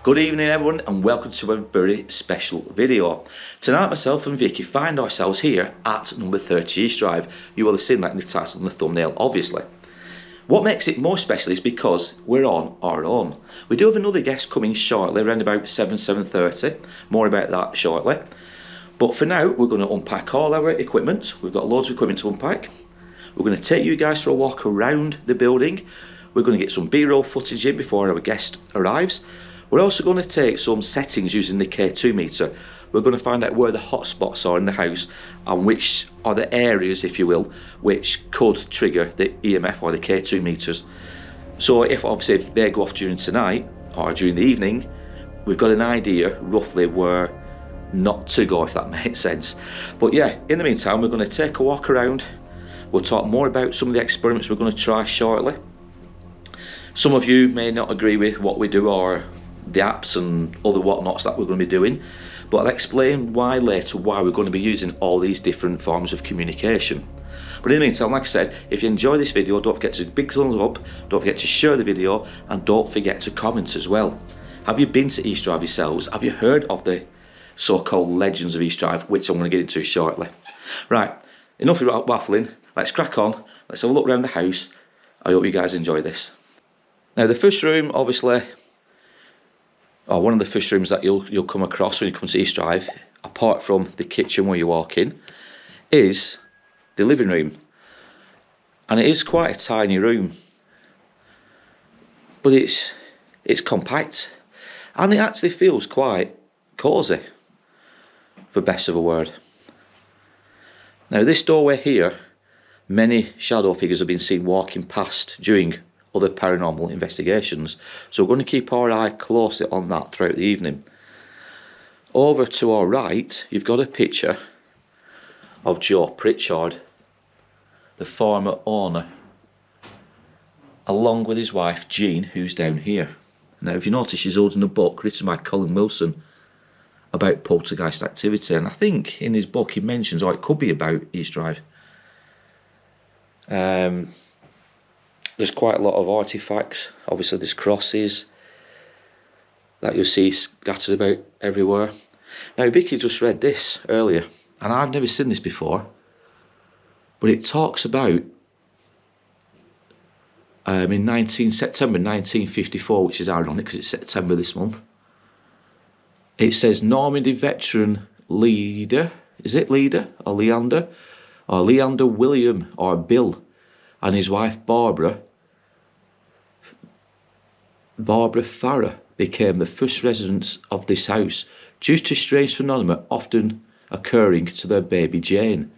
Good evening everyone and welcome to a very special video. Tonight myself and Vicky find ourselves here at number 30 East Drive. You will have seen that in the title and the thumbnail obviously. What makes it more special is because we're on our own. We do have another guest coming shortly around about 7:30. More about that shortly. But for now we're going to unpack all our equipment. We've got loads of equipment to unpack. We're going to take you guys for a walk around the building. We're going to get some B-roll footage in before our guest arrives. We're also going to take some settings using the K2 meter. We're going to find out where the hot spots are in the house and which are the areas, if you will, which could trigger the EMF or the K2 meters. So if they go off during tonight or during the evening, we've got an idea roughly where not to go, if that makes sense. But yeah, in the meantime, we're going to take a walk around. We'll talk more about some of the experiments we're going to try shortly. Some of you may not agree with what we do or the apps and other whatnots that we're going to be doing, but I'll explain why later, why we're going to be using all these different forms of communication. But in the meantime, like I said, if you enjoy this video, don't forget to big thumbs up, don't forget to share the video, and don't forget to comment as well. Have you been to East Drive yourselves? Have you heard of the so-called legends of East Drive, which I'm going to get into shortly? Right, enough about waffling, let's crack on, let's have a look around the house. I hope you guys enjoy this. Now the first room, obviously, or one of the first rooms that you'll come across when you come to East Drive, apart from the kitchen where you walk in, is the living room. And it is quite a tiny room, but it's compact, and it actually feels quite cosy, for best of a word. Now this doorway here, many shadow figures have been seen walking past during other paranormal investigations, so we're going to keep our eye closely on that throughout the evening. Over to our right, you've got a picture of Joe Pritchard, the former owner, along with his wife Jean, who's down here. Now if you notice, she's holding a book written by Colin Wilson about poltergeist activity, and I think in his book he mentions, or it could be about East Drive. There's quite a lot of artifacts. Obviously there's crosses that you'll see scattered about everywhere. Now Vicky just read this earlier, and I've never seen this before, but it talks about in September 1954, which is ironic because it's September this month. It says Normandy veteran leader, is it leader or Leander William or Bill and his wife Barbara Farrer became the first residents of this house due to strange phenomena often occurring to their baby Jane.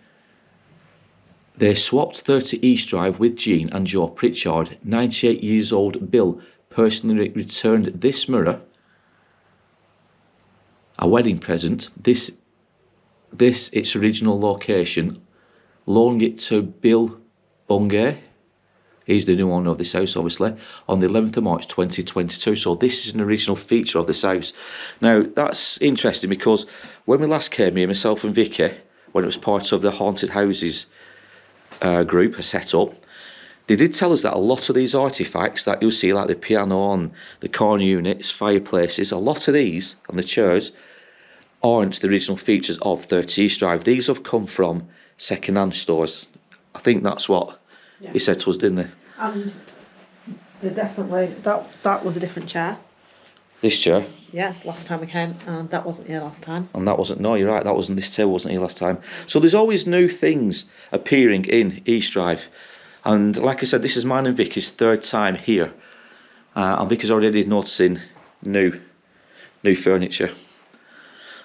They swapped 30 East Drive with Jean and Joe Pritchard. 98 years old Bill personally returned this mirror, a wedding present, this its original location, loaning it to Bill Bungay. He's the new owner of this house, obviously, on the 11th of March 2022. So this is an original feature of this house. Now, that's interesting because when we last came here, myself and Vicky, when it was part of the Haunted Houses group, a set-up, they did tell us that a lot of these artifacts that you'll see, like the piano and the corner units, fireplaces, a lot of these, and the chairs, aren't the original features of 30 East Drive. These have come from second-hand stores. I think that's what he said to us, didn't they? And they definitely, that was a different chair. This chair? Yeah, last time we came, and that wasn't here last time. And that wasn't, no, you're right, that wasn't, this table wasn't here last time. So there's always new things appearing in East Drive. And like I said, this is mine and Vicky's third time here. And Vicky's already noticing new furniture.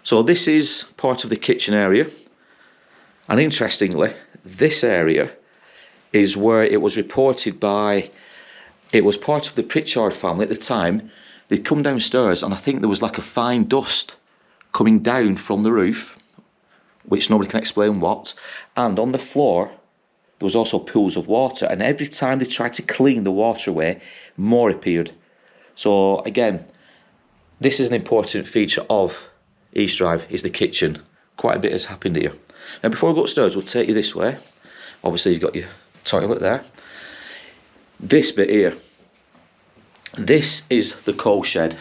So this is part of the kitchen area. And interestingly, this area is where it was reported by, it was part of the Pritchard family at the time. They'd come downstairs and I think there was like a fine dust coming down from the roof, which nobody can explain what, and on the floor there was also pools of water, and every time they tried to clean the water away, more appeared. So again, this is an important feature of East Drive, is the kitchen. Quite a bit has happened here. Now before we go upstairs, we'll take you this way. Obviously you've got your toilet there. This bit here, this is the coal shed,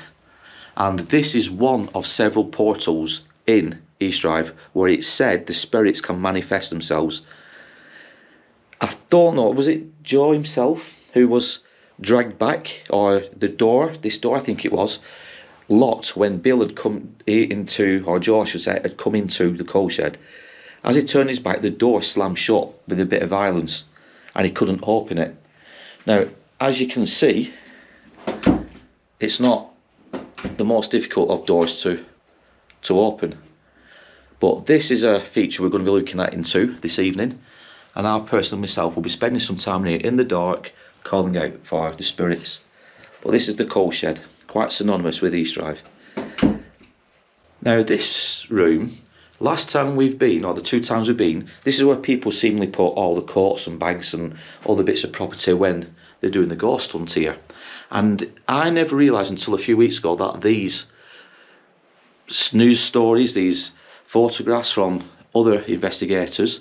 And this is one of several portals in East Drive where it's said the spirits can manifest themselves. I don't know, was it Joe himself who was dragged back, or this door I think it was, locked when Bill had come into, or Joe I should say, had come into the coal shed. As he turned his back, the door slammed shut with a bit of violence and he couldn't open it. Now, as you can see, it's not the most difficult of doors to open. But this is a feature we're going to be looking at into this evening. And I personally myself will be spending some time here in the dark calling out for the spirits. But this is the coal shed, quite synonymous with East Drive. Now this room, last time we've been, or the 2 times we've been, this is where people seemingly put all the coats and bags and all the bits of property when they're doing the ghost hunt here. And I never realised until a few weeks ago that these news stories, these photographs from other investigators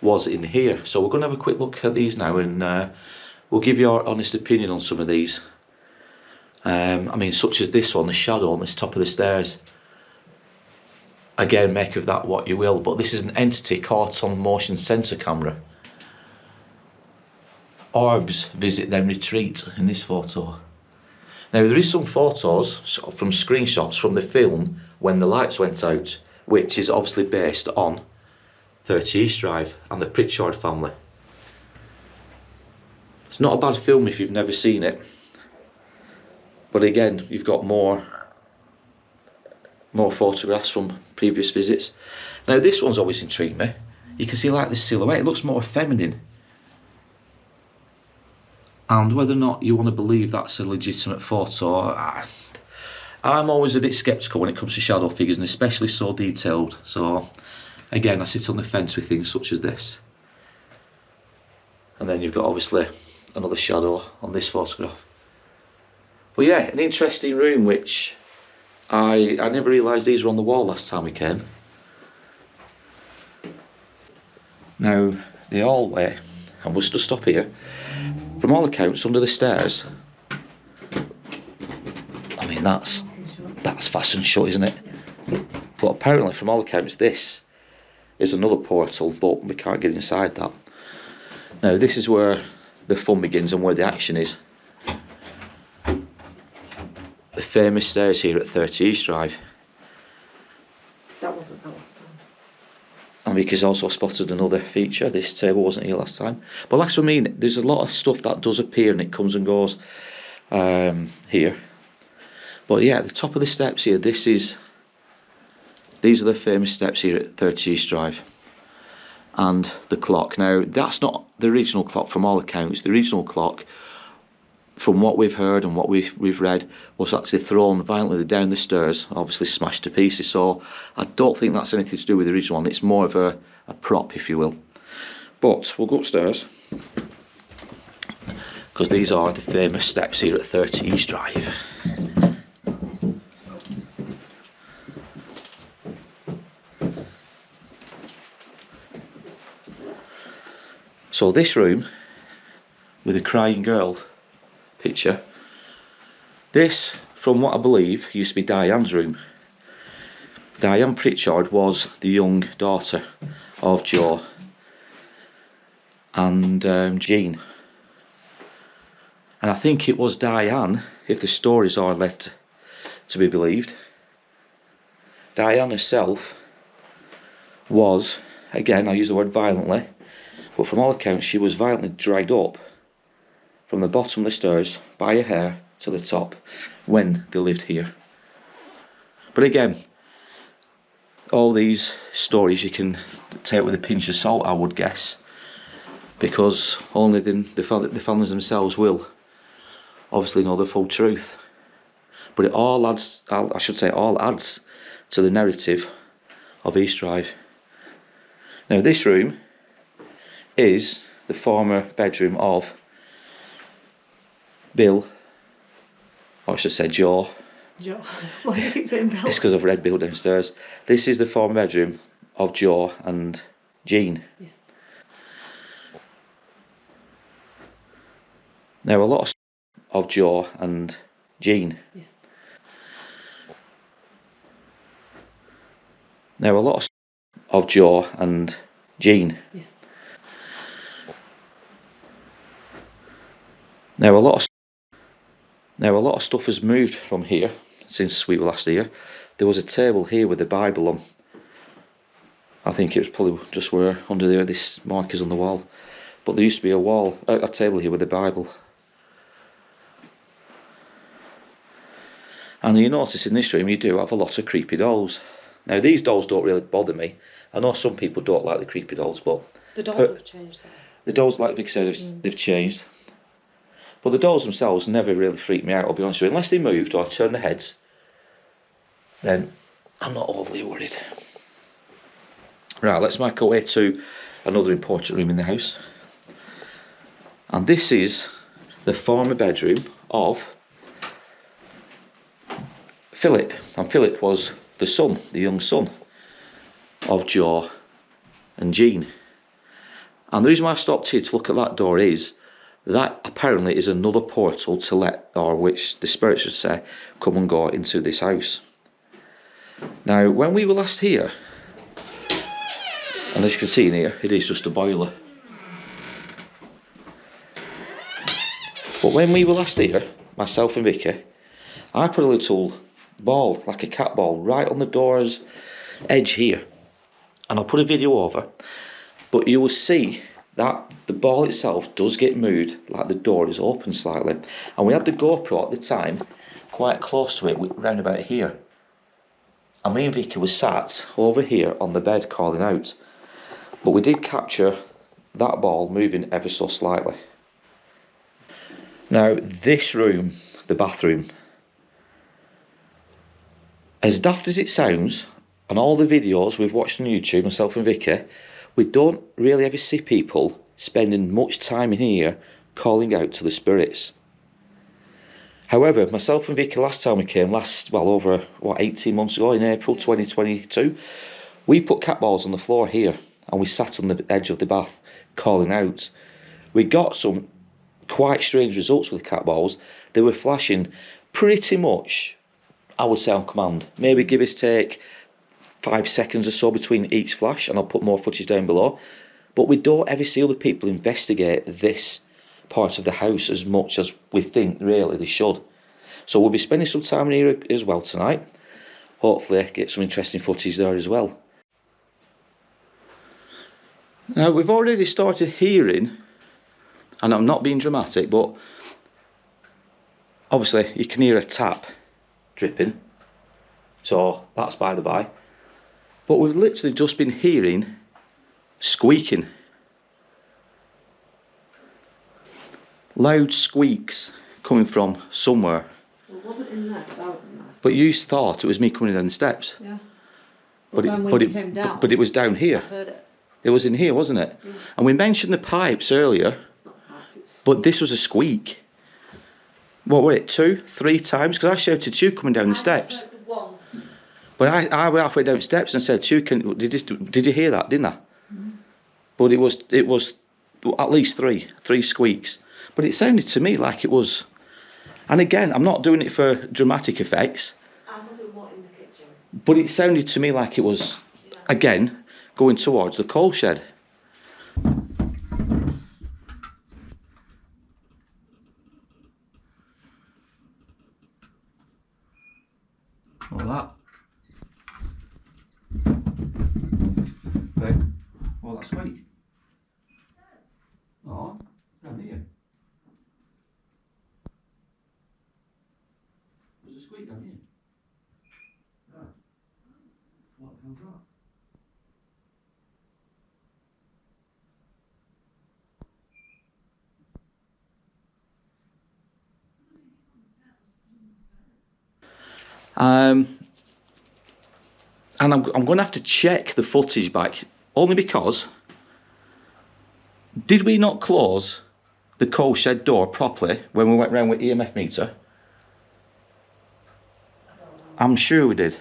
was in here. So we're going to have a quick look at these now, and we'll give you our honest opinion on some of these. I mean, such as this one, the shadow on this top of the stairs. Again, make of that what you will, but this is an entity caught on motion sensor camera. Orbs visit then retreat in this photo. Now there is some photos from screenshots from the film when the lights went out, which is obviously based on 30 East Drive and the Pritchard family. It's not a bad film if you've never seen it, but again, you've got more photographs from previous visits. Now this one's always intrigued me. You can see like the silhouette, it looks more feminine. And whether or not you want to believe that's a legitimate photo, I'm always a bit sceptical when it comes to shadow figures, and especially so detailed. So again, I sit on the fence with things such as this. And then you've got obviously another shadow on this photograph. But yeah, an interesting room, which I never realised these were on the wall last time we came. Now the hallway, and we'll just stop here. From all accounts, under the stairs, I mean that's fastened shut, isn't it? But apparently, from all accounts, this is another portal, but we can't get inside that. Now this is where the fun begins and where the action is. The famous stairs here at 30 East Drive. That wasn't the last time. And Vicky's also spotted another feature. This table wasn't here last time. But that's what I mean. There's a lot of stuff that does appear and it comes and goes here. But yeah, at the top of the steps here, these are the famous steps here at 30 East Drive. And the clock. Now, that's not the original clock from all accounts. The original clock, from what we've heard and what we've read, was actually thrown violently down the stairs, obviously smashed to pieces. So I don't think that's anything to do with the original one. It's more of a prop, if you will. But we'll go upstairs, because these are the famous steps here at 30 East Drive. So this room with a crying girl picture, this, from what I believe, used to be Diane's room. Diane Pritchard was the young daughter of Joe and Jean. And I think it was Diane, if the stories are led to be believed, Diane herself was, again I use the word violently, but from all accounts she was violently dragged up from the bottom of the stairs by her hair to the top when they lived here. But again, all these stories you can take with a pinch of salt, I would guess, because only the families themselves will obviously know the full truth. But it all adds, I should say, all adds to the narrative of East Drive. Now this room is the former bedroom of Bill, or I should say Joe. Joe. Why do you keep saying Bill? It's because I've read Bill downstairs. This is the former bedroom of Joe and Jean. Yes. Now a lot of Joe and Jean. Yes. Now a lot of Joe and Jean. Yeah. Now a lot of stuff has moved from here since we were last here. There was a table here with the Bible on. I think it was probably just where under there this markers on the wall. But there used to be a table here with the Bible. And you notice in this room you do have a lot of creepy dolls. Now these dolls don't really bother me. I know some people don't like the creepy dolls, but The dolls have changed. the dolls, like Vicky said, they've changed. But the dolls themselves never really freak me out, I'll be honest with you. Unless they moved or turned their heads, then I'm not overly worried. Right, let's make our way to another important room in the house. And this is the former bedroom of Philip. And Philip was the son, the young son of Joe and Jean. And the reason why I stopped here to look at that door is that apparently is another portal to let, or which the spirit should say, come and go into this house. Now, when we were last here, and as you can see in here, it is just a boiler. But when we were last here, myself and Vicky, I put a little ball, like a cat ball, right on the door's edge here. And I'll put a video over, but you will see that the ball itself does get moved, like the door is open slightly. And we had the GoPro at the time quite close to it, round about here. And me and Vicky was sat over here on the bed calling out. But we did capture that ball moving ever so slightly. Now this room, the bathroom, as daft as it sounds, on all the videos we've watched on YouTube, myself and Vicky, we don't really ever see people spending much time in here calling out to the spirits. However, myself and Vicky, last time we came, over 18 months ago in April 2022, we put cat balls on the floor here and we sat on the edge of the bath calling out. We got some quite strange results with the cat balls. They were flashing pretty much, I would say, on command. Maybe give us take 5 seconds or so between each flash, and I'll put more footage down below. But we don't ever see other people investigate this part of the house as much as we think really they should. So we'll be spending some time in here as well tonight. Hopefully get some interesting footage there as well. Now we've already started hearing, and I'm not being dramatic, but obviously you can hear a tap dripping, so that's by the by. But we've literally just been hearing squeaking. Loud squeaks coming from somewhere. Well, it wasn't in there because I was in there. But you thought it was me coming down the steps. Yeah. But it was down here. I heard it. It was in here, wasn't it? Yeah. And we mentioned the pipes earlier, It's not hard to but this was a squeak. What were it, 2, 3 times? Because I shouted to you coming down the steps. heard it once. But I went halfway down the steps and said, "Chu, did you hear that? Didn't I?" But it was at least three squeaks. But it sounded to me like it was. And again, I'm not doing it for dramatic effects. I was doing what in the kitchen? But it sounded to me like it was, again, going towards the coal shed. All that. Okay. Well, that's sweet. Oh, down here. There's a squeak down here. Yeah. What the hell's that? And I'm going to have to check the footage back, only because, did we not close the coal shed door properly when we went round with EMF meter? I'm sure we did.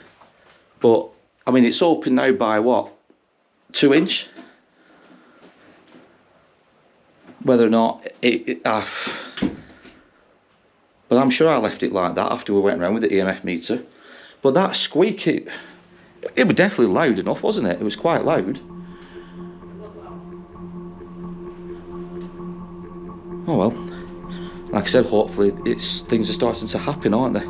But, I mean, it's open now by what? 2 inch? Whether or not but I'm sure I left it like that after we went round with the EMF meter. But that squeak, It was definitely loud enough, wasn't it? It was quite loud. Oh well, like I said, hopefully things are starting to happen, aren't they?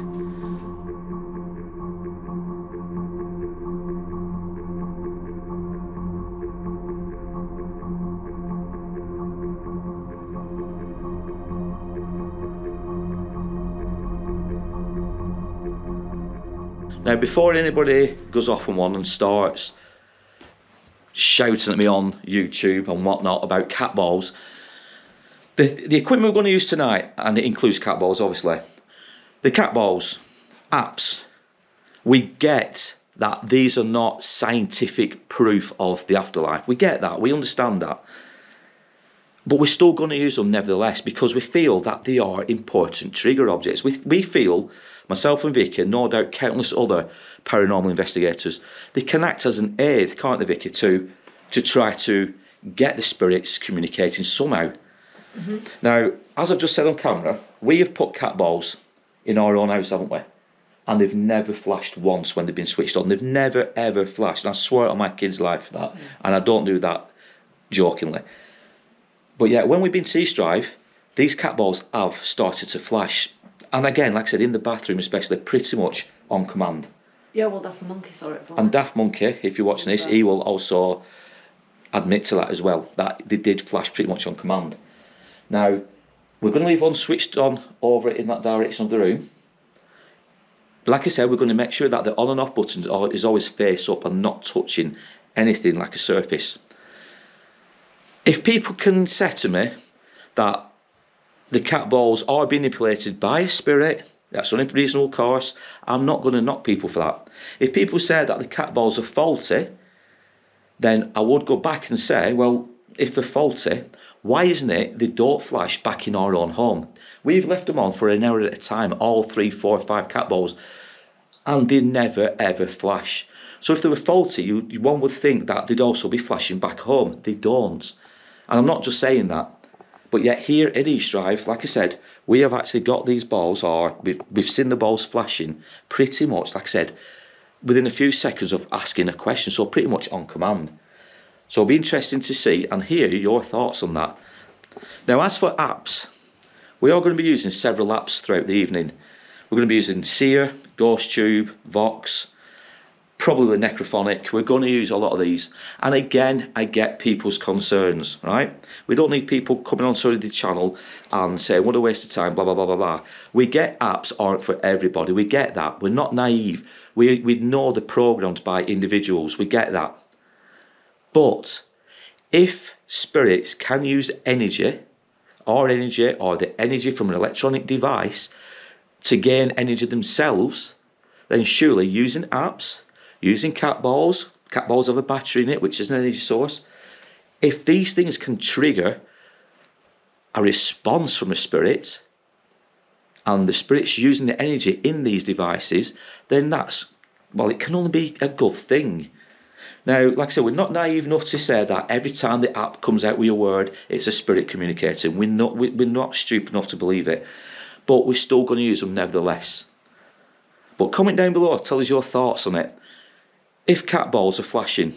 Now, before anybody goes off on one and starts shouting at me on YouTube and whatnot about cat balls, the equipment we're going to use tonight, and it includes cat balls obviously, the cat balls, apps, we get that these are not scientific proof of the afterlife. We get that, we understand that. But we're still going to use them nevertheless because we feel that they are important trigger objects. We feel, myself and Vicky, and no doubt countless other paranormal investigators, they can act as an aid, can't they, Vicky, to try to get the spirits communicating somehow. Mm-hmm. Now, as I've just said on camera, we have put cat balls in our own house, haven't we? And they've never flashed once when they've been switched on. They've never, ever flashed. And I swear on my kid's life for that. Mm. And I don't do that jokingly. But yeah, when we've been to East Drive, these cat balls have started to flash. And again, like I said, in the bathroom especially, pretty much on command. Yeah, well, Daft Monkey saw it as well. And Daft Monkey, if you're watching this, he will also admit to that as well, that they did flash pretty much on command. Now, we're going to leave one switched on over in that direction of the room. Like I said, we're going to make sure that the on and off buttons is always face up and not touching anything like a surface. If people can say to me that the cat balls are being manipulated by a spirit, that's an unreasonable course, I'm not going to knock people for that. If people say that the cat balls are faulty, then I would go back and say, well, if they're faulty, why isn't it they don't flash back in our own home? We've left them on for an hour at a time, all 3, 4, 5 cat balls, and they never ever flash. So if they were faulty, one would think that they'd also be flashing back home. They don't. And I'm not just saying that. But yet here at East Drive, like I said, we have actually got these balls, or we've seen the balls flashing pretty much, like I said, within a few seconds of asking a question, so pretty much on command. So it'll be interesting to see and hear your thoughts on that. Now, as for apps, we are going to be using several apps throughout the evening. We're going to be using Seer, Ghosttube, Vox, probably the Necrophonic. We're going to use a lot of these. And again, I get people's concerns, right? We don't need people coming onto the channel and saying, what a waste of time, blah, blah, blah, blah, blah. We get apps aren't for everybody. We get that. We're not naive. We know they're programmed by individuals. We get that. But if spirits can use energy or the energy from an electronic device to gain energy themselves, then surely using apps, using cat balls have a battery in it, which is an energy source. If these things can trigger a response from a spirit, and the spirit's using the energy in these devices, then it can only be a good thing. Now, like I said, we're not naive enough to say that every time the app comes out with a word, it's a spirit communicating. We're not stupid enough to believe it, but we're still going to use them nevertheless. But comment down below, tell us your thoughts on it. If cat balls are flashing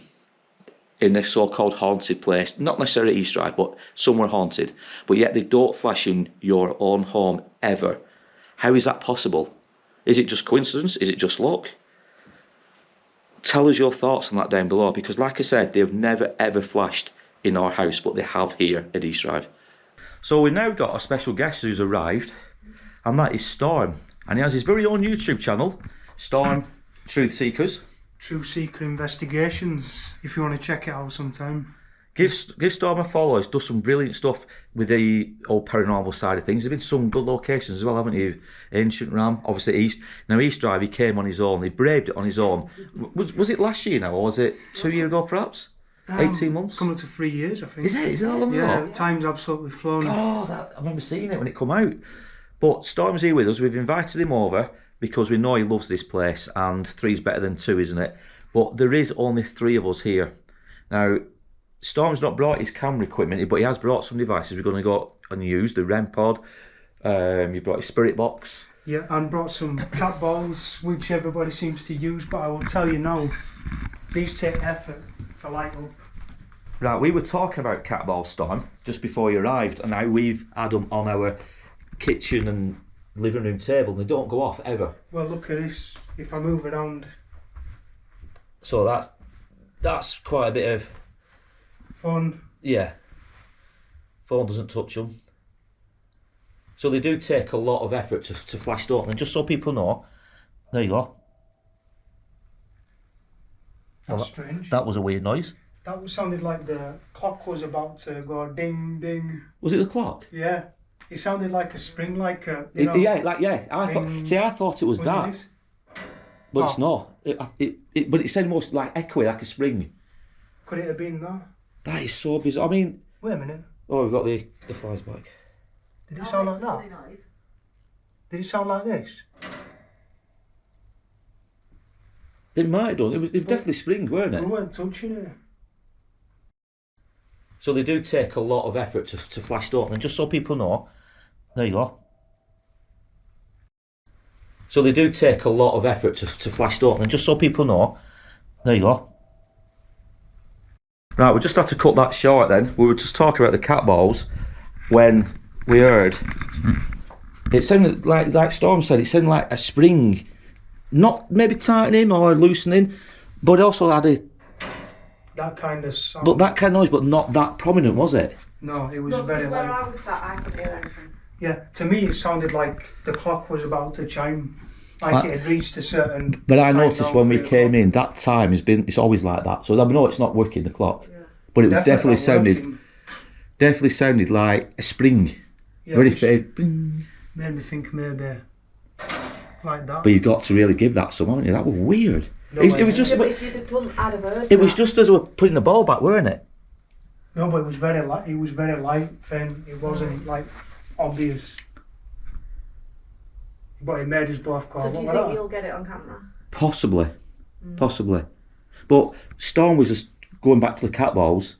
in this so-called haunted place, not necessarily East Drive, but somewhere haunted, but yet they don't flash in your own home ever, how is that possible? Is it just coincidence? Is it just luck? Tell us your thoughts on that down below, because like I said, they've never ever flashed in our house, but they have here at East Drive. So we've now got a special guest who's arrived, and that is Storm. And he has his very own YouTube channel, Storm Truth Seekers. Truth Seeker Investigations, if you want to check it out sometime. Give Storm a follow. He's done some brilliant stuff with the old paranormal side of things. There's been some good locations as well, haven't you? Ancient Ram, obviously East. Now East Drive, he came on his own. He braved it on his own. Was it last year now, or was it 2 years ago perhaps? 18 months? Coming to 3 years, I think. Is it? Is it that long ago? Yeah, time's absolutely flown. I remember seeing it when it come out. But Storm's here with us. We've invited him over because we know he loves this place, and 3's better than 2, isn't it? But there is only 3 of us here. Now, Storm's not brought his camera equipment, but he has brought some devices we're going to go and use, the REM Pod. You've brought his spirit box. Yeah, and brought some cat balls, which everybody seems to use, but I will tell you now, these take effort to light up. Right, we were talking about cat ball storm just before you arrived, and now we've had them on our kitchen and living room table, and they don't go off ever. Well, look at this. If I move around, So that's quite a bit of fun. yeah. Phone doesn't touch them. So they do take a lot of effort to flash, don't they? And just so people know, there you go. That's strange. That was a weird noise. That sounded like the clock was about to go ding ding. Was it the clock? Yeah, it sounded like a spring, like a I thought it was that, but it's not. But it sounded more like echoey, like a spring. Could it have been that? That is so bizarre. I mean, wait a minute. Oh, we've got the flies back. Did it sound like that? Did it sound like this? It might have done. It was definitely spring, weren't it? We weren't touching it. So they do take a lot of effort to flash, don't they? And just so people know, there you go. So they do take a lot of effort to flash, don't they? And just so people know, there you go. Right, we just had to cut that short then. We were just talking about the cat balls when we heard. It sounded like Storm said, it sounded like a spring. Not maybe tightening or loosening, but it also had that kind of sound. But that kind of noise, but not that prominent, was it? No, it was No, very because where loud. I was sat, I couldn't hear anything. Yeah, to me it sounded like the clock was about to chime. Like it had reached a certain. But I time noticed now when we for it. came in, that time it's always like that. So I know it's not working, the clock. Yeah. But it definitely working. sounded like a spring. Yeah, Very which faint. Bing. made me think maybe like that. But you've got to really give that some, haven't you? That was weird. No it way. was just. Yeah, but if you'd have done, I'd have heard It was that. just as we were putting the ball back, weren't it? No, but it was very light. It was very light, faint. It wasn't like obvious. But it made us both go. So do you "What think was you'll get it on camera? Possibly. But Storm was just going back to the cat balls.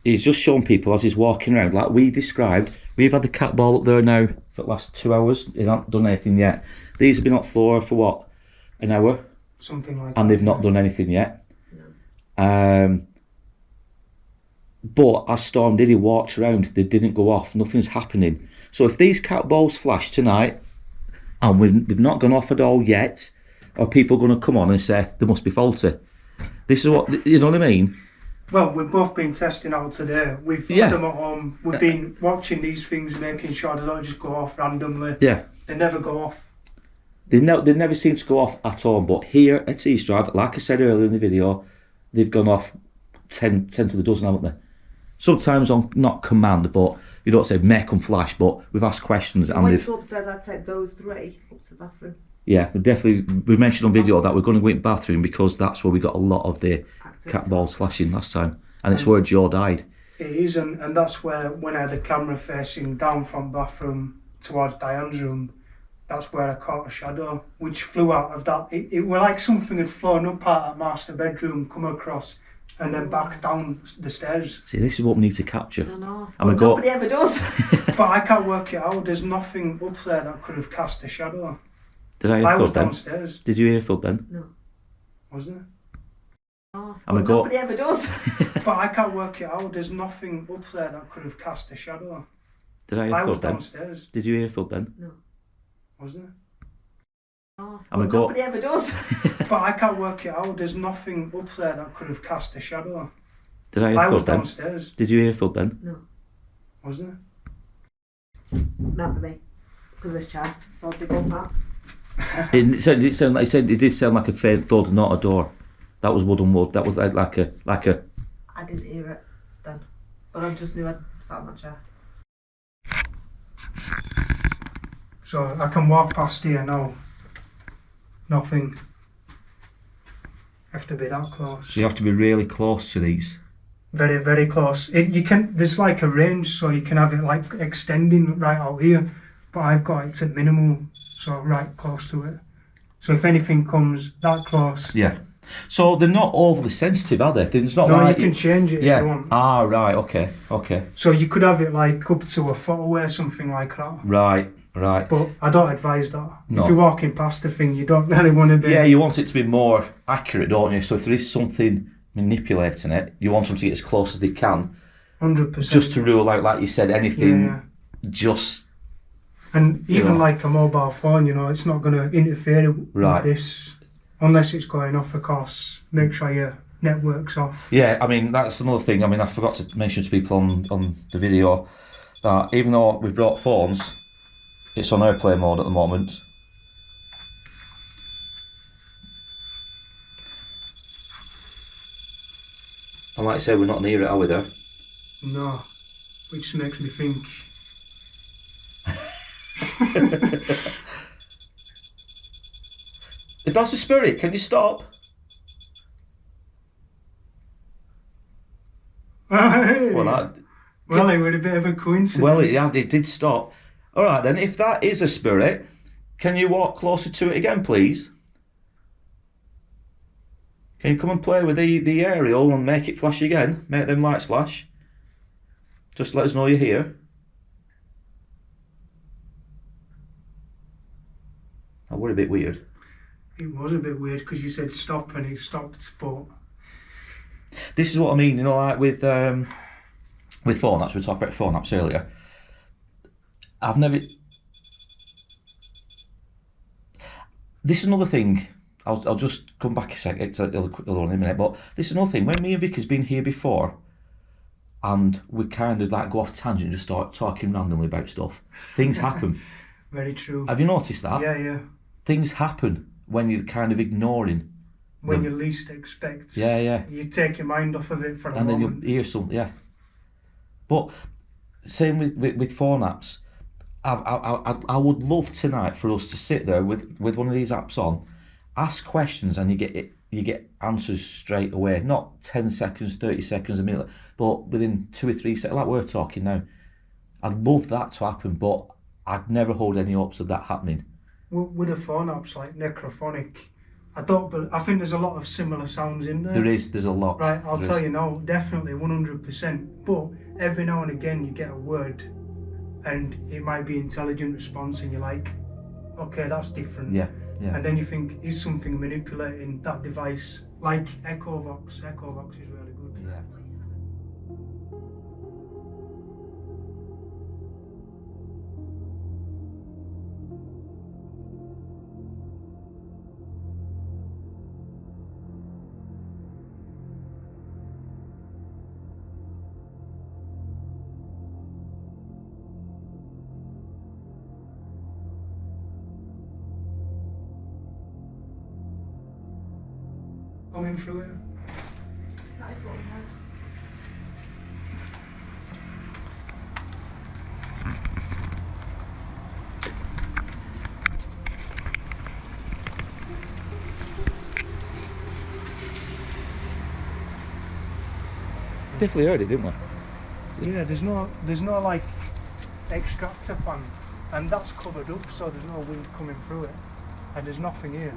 He's just shown people as he's walking around, like we described. We've had the cat ball up there now for the last 2 hours. They haven't done anything yet. These have been on the floor for what? An hour? Something like And that. they've not done anything yet. No. But as Storm did, he walked around, they didn't go off, nothing's happening. So if these cat balls flash tonight, and they've not gone off at all yet, are people going to come on and say, they must be faulty? This is what, you know what I mean? Well, we've both been testing out today. We've had them at home. We've been watching these things, making sure they don't just go off randomly. Yeah. They never go off. They never seem to go off at all, but here at East Drive, like I said earlier in the video, they've gone off 10 to the dozen, haven't they? Sometimes on not command, but you don't say make them flash, but we've asked questions and When you they've... go upstairs, I'd take those 3 up to the bathroom. Yeah, we mentioned on video that we're going to go in the bathroom because that's where we got a lot of the cat balls flashing last time, and it's where Joe died. It is, and that's where, when I had the camera facing down from bathroom towards Diane's room, that's where I caught a shadow, which flew out of that. It was like something had flown up out of master bedroom, come across, and then back down the stairs. See, this is what we need to capture. I know. And we Well, nobody ever does. But I can't work it out. There's nothing up there that could have cast a shadow. Did I hear I was thud then? downstairs. Did you hear thud then? No. Was there? Oh, And we well, go- nobody ever does. But I can't work it out. There's nothing up there that could have cast a shadow. Did I hear I was thud then? downstairs. Did you hear thud then? No. Was there? Oh, And well, we go- nobody ever does. But I can't work it out. There's nothing up there that could have cast a shadow. Did I hear I was thud then? downstairs. Did you hear thud then? No. Was there? Not for me. Because of this chair. So they go that. It did sound like a faint thud, not a door. That was wood on wood. That was like a. I didn't hear it then. But I just knew I'd sat on that chair. So I can walk past here now. Nothing. Have to be that close. So you have to be really close to these. Very, very close. There's like a range, so you can have it like extending right out here, but I've got it to minimal, so right close to it. So if anything comes that close, Yeah. So they're not overly sensitive, are they? It's not no, like you can change it if you want. Ah, right. Okay. So you could have it like up to a foot away, something like that. Right. Right. But I don't advise that. No. If you're walking past a thing, you don't really want to be. Yeah, you want it to be more accurate, don't you? So if there is something manipulating it, you want them to get as close as they can. 100%. Just to rule out, like you said, anything. Yeah. Just. And even know. like a mobile phone, you know, it's not going to interfere with this unless it's going off. Of course, make sure your network's off. Yeah, I mean that's another thing. I mean I forgot to mention to people on the video that even though we've brought phones, it's on airplane mode at the moment. And like I said, we're not near it, are we there? No, which makes me think. If that's a spirit, can you stop? Well, it would a bit of a coincidence. Well, it did stop. All right then, if that is a spirit, can you walk closer to it again, please? Can you come and play with the aerial and make it flash again? Make them lights flash. Just let us know you're here. That were a bit weird. It was a bit weird because you said stop and it stopped, but... This is what I mean, you know, like with phone apps, we talked about phone apps earlier. I've never... This is another thing, I'll just come back a second to the other one in a minute, but this is another thing, when me and Vicky's been here before, and we kind of like go off tangent and just start talking randomly about stuff, things happen. Very true. Have you noticed that? Yeah. Things happen when you're kind of ignoring. When you least expect. Yeah. You take your mind off of it for a and moment. then you hear something, yeah. But same with phone apps. I would love tonight for us to sit there with one of these apps on, ask questions, and you get answers straight away. Not 10 seconds, 30 seconds, a minute, but within 2 or 3 seconds, like we're talking now. I'd love that to happen, but I'd never hold any hopes of that happening. With the phone apps like Necrophonic, I think there's a lot of similar sounds in there. There's a lot. Right, I'll tell you now, definitely 100%. But every now and again you get a word and it might be intelligent response and you're like, okay, that's different. Yeah. And then you think, is something manipulating that device? Like Echovox. Echovox is really good. Yeah. Coming through it. That is what we heard. Definitely heard it, didn't we? Yeah, there's no like extractor fan, and that's covered up, so there's no wind coming through it, and there's nothing here.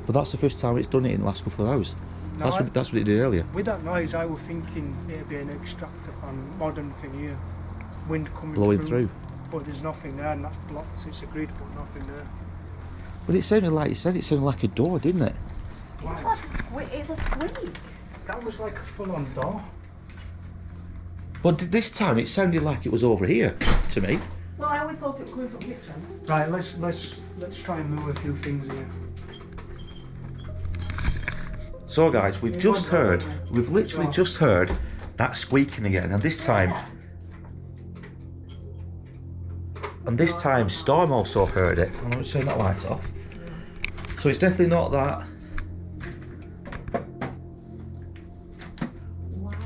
But that's the first time it's done it in the last couple of hours. No, That's what it did earlier. With that noise, I was thinking it'd be an extractor fan, modern thing here, wind coming Blowing through. But there's nothing there, and that's blocked. It's a grid, but nothing there. But it sounded like you said, it sounded like a door, didn't it? It's like a squeak. It's a squeak. That was like a full-on door. But this time it sounded like it was over here to me. Well, I always thought it was coming from the kitchen. Right, let's try and move a few things here. So guys, we've literally just heard that squeaking again, and this time Storm also heard it. I'm going to turn that light off. So it's definitely not that.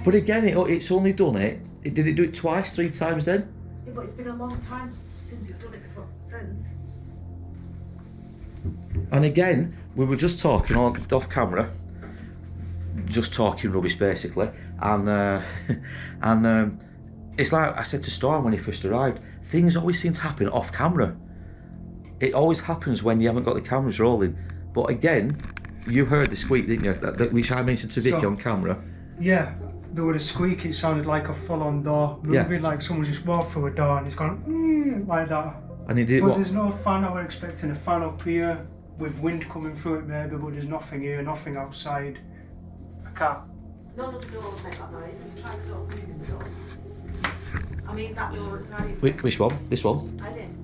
But again, it's only done it. Did it do it twice, 3 times then? Yeah, but it's been a long time since it's done it before. Since. And again, we were just talking off camera, just talking rubbish basically, and it's like I said to Storm when he first arrived, things always seem to happen off camera. It always happens when you haven't got the cameras rolling. But again, you heard the squeak, didn't you? Which I mentioned to Vicky on camera. Yeah, there was a squeak, it sounded like a full-on door moving, like someone just walked through a door and it's gone like that. And it did But what? there's no fan. I was expecting a fan up here with wind coming through it maybe, but there's nothing here, nothing outside. I can't. None of the doors make that noise. Have you tried the door? Moving the door. I mean that door inside. Which one? This one? I didn't.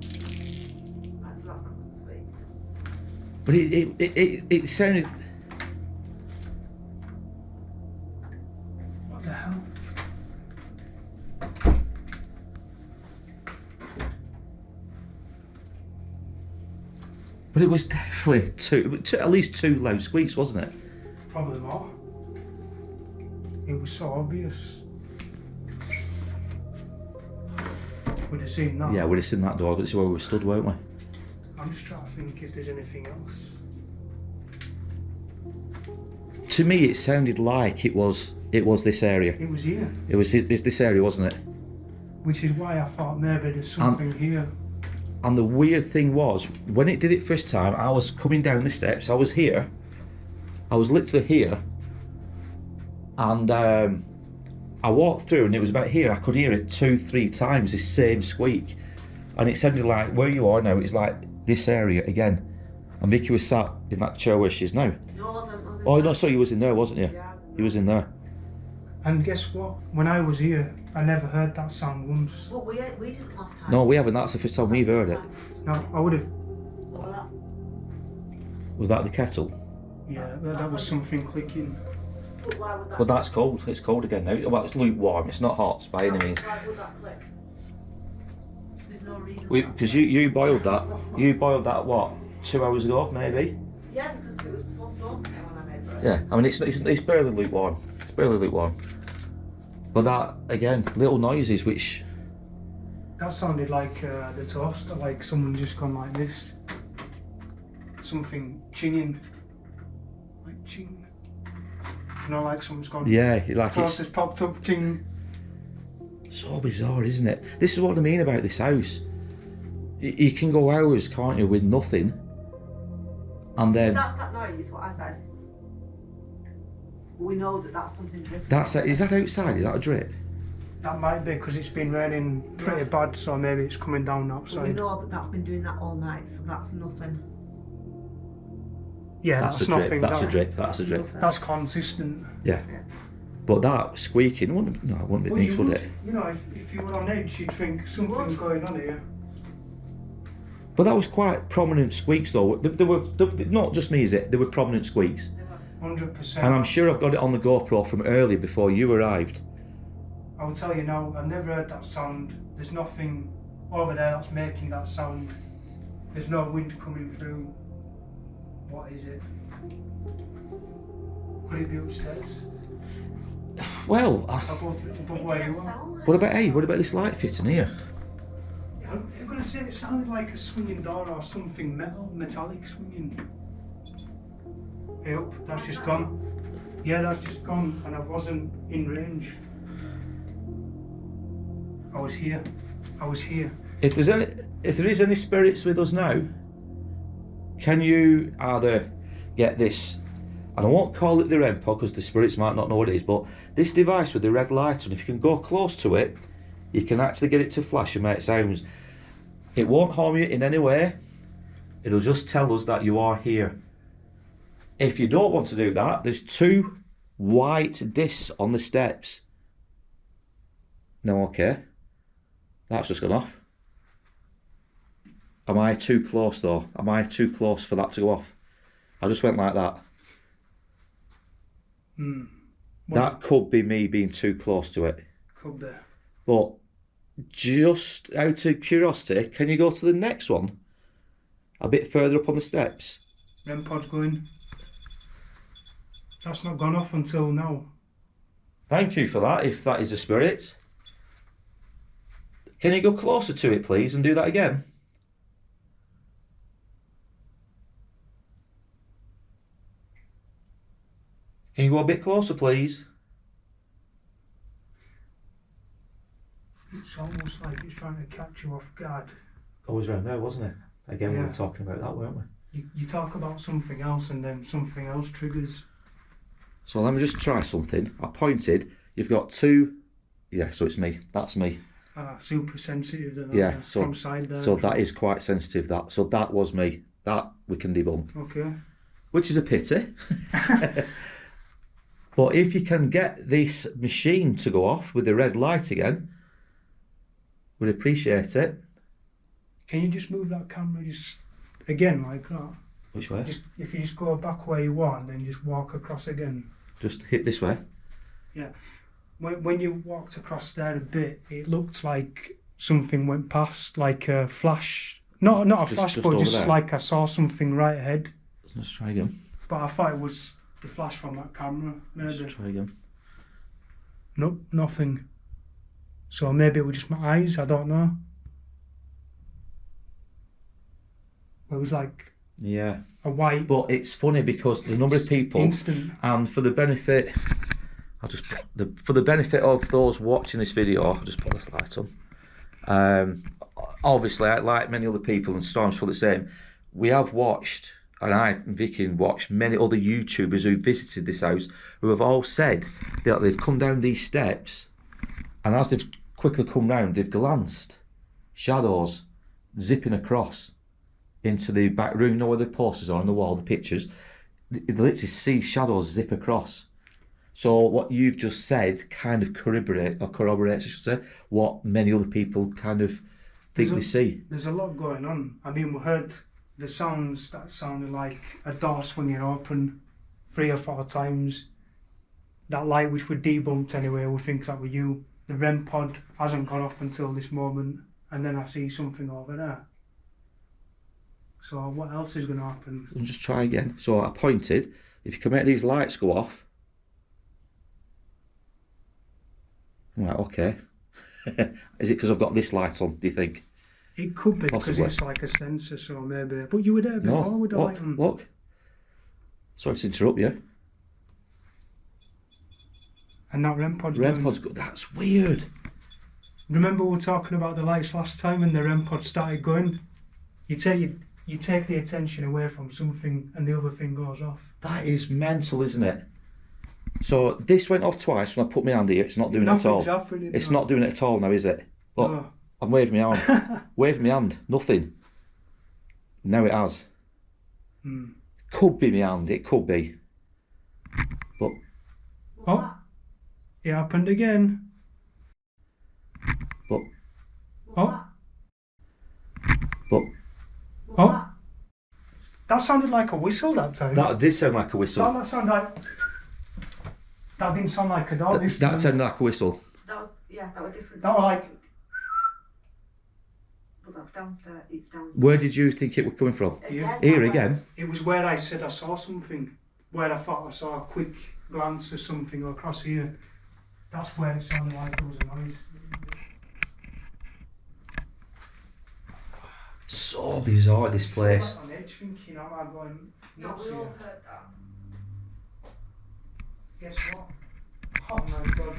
Right, so that's not going to squeak. But it sounded. What the hell? But it was definitely at least two loud squeaks, wasn't it? Probably more. It was so obvious. We'd have seen that. Yeah, we'd have seen that door, but this is where we stood, weren't we? I'm just trying to think if there's anything else. To me, it sounded like it was this area. It was here. It was this area, wasn't it? Which is why I thought maybe there's something here. And the weird thing was, when it did it first time, I was coming down the steps. I was here. I was literally here. And I walked through, and it was about here. I could hear it 2-3 times, this same squeak. And it sounded like where you are now, it's like this area again. And Vicky was sat in that chair where she is now. No, I wasn't. Oh, no, sorry, you was in there, wasn't you? Yeah. You was in there. And guess what? When I was here, I never heard that sound once. But we didn't last time. No, we haven't. That's the first time we've heard it. No, I would have. What was that? Was that the kettle? Yeah, that was something clicking. But why would that? But that's cold. It's cold again now. Well, it's lukewarm. It's not hot by any means. Why would that click? There's no reason. Because you boiled that. You boiled that what? 2 hours ago, maybe. Yeah, because it was supposed to open when I made bread. Yeah. I mean, it's barely lukewarm. It's barely lukewarm. But that again, little noises which. That sounded like the toaster, like someone just gone like this. Something chinging. Like ching. You know, like someone's gone. Yeah, like Toaster's it's popped up, ching. so bizarre, isn't it? This is what I mean about this house. You can go hours, can't you, with nothing, and then That's that noise, what I said. We know that that's something different. is that outside? Is that a drip? That might be because it's been raining pretty bad, so maybe it's coming down But we outside. know that that's been doing that all night, so that's nothing. Yeah, That's that's a drip. nothing. That's a that- drip. That's a drip. Nothing. That's consistent. Yeah. But that squeaking wouldn't. No, it wouldn't be Well, nice, you would would, it? you know, if you were on edge, you'd think something's going on here. But that was quite prominent squeaks, though. There were not just me, is it? There were prominent squeaks, 100%. and I'm sure I've got it on the GoPro from earlier before you arrived. I will tell you now, I've never heard that sound. There's nothing over there that's making that sound. There's no wind coming through. What is it? Could it be upstairs? Well, Above It where didn't you are? sound like what about this light fitting here? I'm going to say it sounded like a swinging door or something metallic swinging. Hey up, that's just gone. Yeah, that's just gone, and I wasn't in range. I was here. If there is any spirits with us now, can you either get this, and I won't call it the REM Pod because the spirits might not know what it is, but this device with the red light on, if you can go close to it, you can actually get it to flash and make sounds. It won't harm you in any way. It'll just tell us that you are here. If you don't want to do that, there's 2 white discs on the steps. No, okay. That's just gone off. Am I too close though? Am I too close for that to go off? I just went like that. Well, That could be me being too close to it. could be. But just out of curiosity, can you go to the next one? A bit further up on the steps? REM Pod's going. That's not gone off until now. Thank you for that, if that is a spirit. Can you go closer to it, please, and do that again? Can you go a bit closer, please? It's almost like it's trying to catch you off guard. Oh, it was around there, wasn't it? Again, we Yeah. were talking about that, weren't we? You talk about something else and then something else triggers. So let me just try something. I pointed. You've got two. Yeah, so it's me. That's me. Super sensitive. Then, Yeah, so from side there. so that is quite sensitive. That was me. That we can debunk. Okay. Which is a pity. But if you can get this machine to go off with the red light again, we'd appreciate it. Can you just move that camera just again like that? Which way? If you just go back where you want, then just walk across again. Just hit this way. Yeah. When you walked across there a bit, it looked like something went past, like a flash. Not a flash, but just there. like I saw something right ahead. Let's try again. But I thought it was the flash from that camera. Maybe. Let's try again. Nope, nothing. So maybe it was just my eyes, I don't know. It was like Yeah. a white. But it's funny because the number of people, Instant. and for the benefit, for the benefit of those watching this video, I'll just put this light on. Obviously, like many other people, and Storm's for the same, we have watched, and I and Vicky watched many other YouTubers who visited this house who have all said that they've come down these steps, and as they've quickly come round, they've glanced shadows zipping across into the back room. You know where the posters are on the wall, the pictures. They literally see shadows zip across. So what you've just said kind of corroborates, I should say, what many other people kind of think they see. There's a lot going on. I mean, we heard the sounds that sounded like a door swinging open 3 or 4 times. That light, which we debunked anyway, we think that were you. The REM pod hasn't gone off until this moment, and then I see something over there. So what else is going to happen? I'll just try again. So I pointed. If you can make these lights go off. Right, okay. Is it because I've got this light on, do you think? It could be because Possibly. it's like a sensor, so maybe. But you were there before with the light on. Look. Sorry to interrupt you. And that REM pod's REM going. pod's good. That's weird. Remember we were talking about the lights last time and the REM pod started going? You take the attention away from something and the other thing goes off. That is mental, isn't it? So this went off twice when I put my hand here. It's not doing it at all. Nothing's happening. It's not doing it at all now, is it? Look, No. I'm waving my arm. Waving my hand. Nothing. Now it has. Could be my hand. It could be. But Oh, it happened again. but Oh, but oh. That sounded like a whistle that time. that did sound like a whistle. That sounded like. That didn't sound like a dog. This That time. sounded like a whistle. That was, yeah, that was different. That was like. But that's downstairs. It's down. Where did you think it was coming from? Again, Here that way. again. It was where I said I saw something. Where I thought I saw a quick glance of something across here. That's where it sounded like there was a noise. So bizarre, this place. I'm on edge thinking, am I going No, nuts we all here? heard that. Guess what? Oh my god.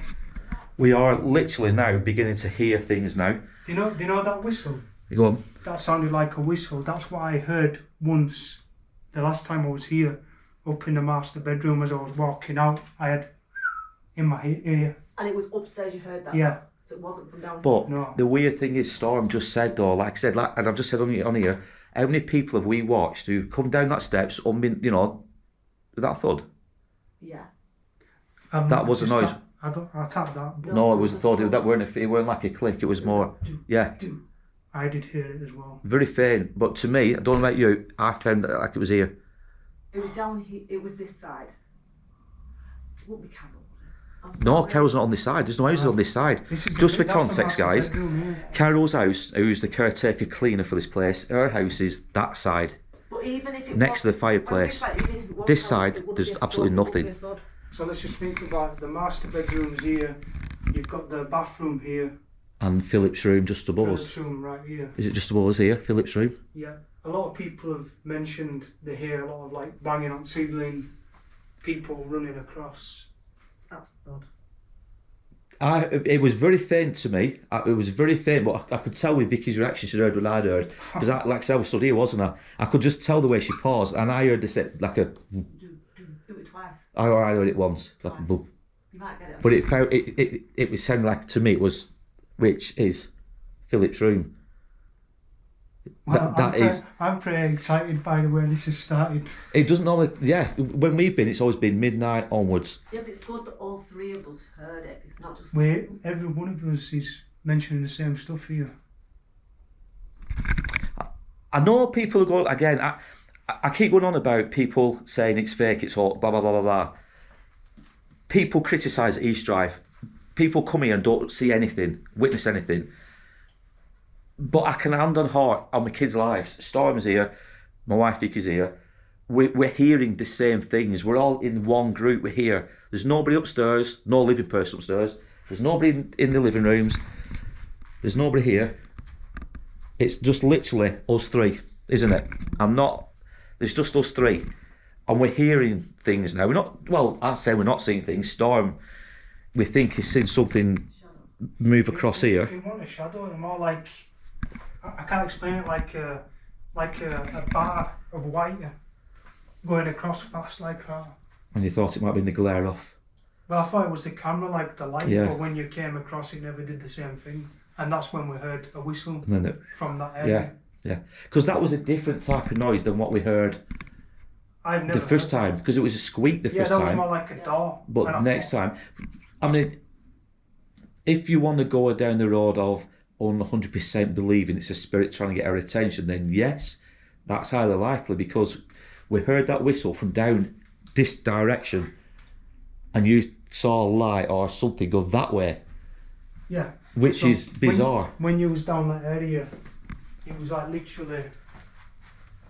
We are literally now beginning to hear things now. Do you know that whistle? You go on. That sounded like a whistle. That's what I heard once. The last time I was here, up in the master bedroom as I was walking out, I had in my ear. And it was upstairs you heard that? Yeah. So it wasn't from downstairs? But No. the weird thing is, Storm just said though, like I said, as I've just said on here, how many people have we watched who've come down that steps, with that thud? Yeah. That was a noise. I tapped that. But No, it was a thud. It weren't like a click. It was more, yeah, I did hear it as well. very faint. But to me, I don't know about you, I found it like it was here. It was down here. It was this side. It wouldn't be Carol. I'm No, sorry. Carol's not on this side. There's no houses on this side. This is Just for that's the context, master guys, bedroom, yeah. Carol's house, who's the caretaker cleaner for this place, her house is that side. But even if it Next was, to the fireplace. I think about it, even if it was This Carol, side, it wouldn't there's be a absolutely thud, it wouldn't nothing. be a thud. So let's just think about the master bedroom's here. You've got the bathroom here. And Philip's room just above us. Philip's room right here. Is it just above us here, Philip's room? Yeah. A lot of people have mentioned they hear a lot of like banging on ceiling, people running across. That's the thud. It was very faint to me. It was very faint, but I could tell with Vicky's reaction she heard what I'd heard. Because like I said, I was stood here, wasn't I? I could just tell the way she paused, and I heard this like a. Do it twice. I heard it once, like a boom. You might get it. But it was sounding like, to me, it was, which is Philip's room. Well, That I'm pretty excited by the way this has started. It doesn't normally, yeah. When we've been, it's always been midnight onwards. Yeah, but it's good that all three of us heard it. It's not just. Every one of us is mentioning the same stuff here. I know people are going, again, I keep going on about people saying it's fake, it's all blah, blah, blah, blah, blah. People criticise East Drive. People come here and don't see anything, witness anything. But I can hand on heart on my kids' lives. Storm's here, my wife Vicky's here. We're hearing the same things. We're all in one group. We're here. There's nobody upstairs, no living person upstairs. There's nobody in the living rooms. There's nobody here. It's just literally us three, isn't it? There's just us three. And we're hearing things now. I say we're not seeing things. Storm, we think he's seen something move across here. It wasn't a shadow, it was more like, I can't explain it, like a bar of white going across fast like that. And you thought it might have been the glare off. Well, I thought it was the camera, like the light, Yeah. but when you came across it never did the same thing. And that's when we heard a whistle And then from that area. yeah. Because that was a different type of noise than what we heard I've never the first heard time. Because it was a squeak the first that was time. more like a door. But And I next thought, time, I mean, if you want to go down the road of 100% believing it's a spirit trying to get our attention, then yes, that's highly likely, because we heard that whistle from down this direction and you saw a light or something go that way. Yeah. Which So is bizarre. When you was down that area, it was like literally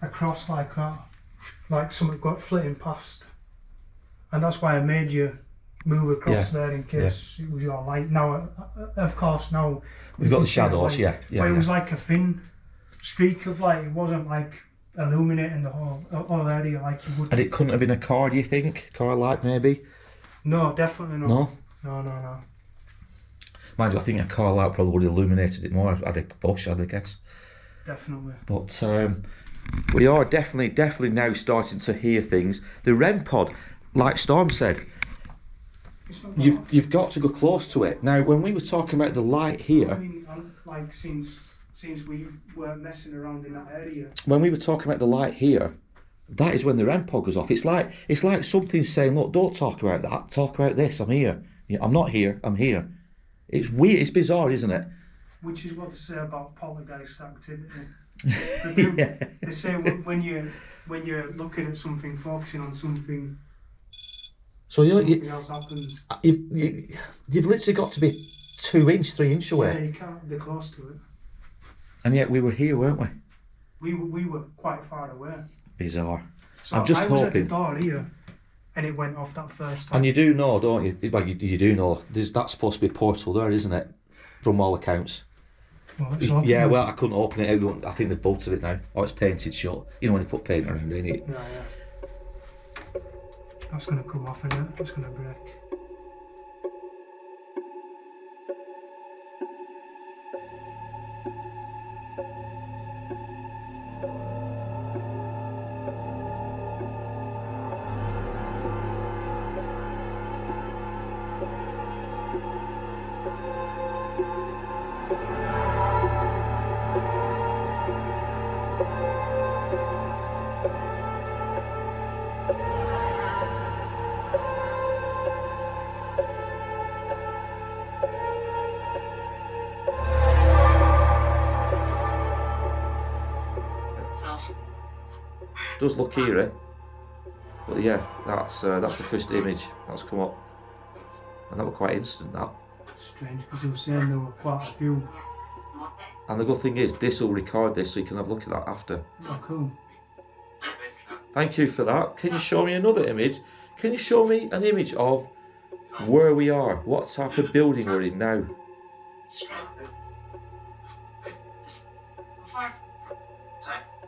across like that, like something got flitting past. And that's why I made you move across there in case it was your light. Now, of course, now We've got can the see the shadows, light. yeah. But it was like a thin streak of light. It wasn't like illuminating the whole area like you would. And it couldn't have been a car, do you think? Car light, maybe? No, definitely not. No? No. Mind you, I think a car light probably would have illuminated it more. I'd guess. Definitely. But we are definitely now starting to hear things. The REM Pod, like Storm said, you've got to go close to it. Now, when we were talking about the light here, I mean, like since we were messing around in that area. when we were talking about the light here, that is when the REM Pod goes off. It's like something saying, look, don't talk about that. Talk about this. I'm here. Yeah, I'm not here. I'm here. It's weird. It's bizarre, isn't it? Which is what they say about poltergeist activity. They say when you're looking at something, focusing on something, So something else happens. you've literally got to be 3 inch away. Yeah, you can't be close to it. And yet we were here, weren't we? We were quite far away. Bizarre. So I'm just I was at the hoping. door here, and it went off that first time. And you do know, don't you? Well, you do know. That's supposed to be a portal there, isn't it? From all accounts. Well, let's open Yeah, it. well, I couldn't open it. I think they've bolted it now. Or it's painted shut. You know when they put paint around it. Yeah. That's going to come off, isn't it? It's going to break. Does look eerie. But yeah, that's the first image that's come up. And that was quite instant, that. Strange, because they were saying there were quite a few. And the good thing is, this will record this so you can have a look at that after. Oh, cool. Thank you for that. Can you show me another image? Can you show me an image of where we are? What type of building we're in now?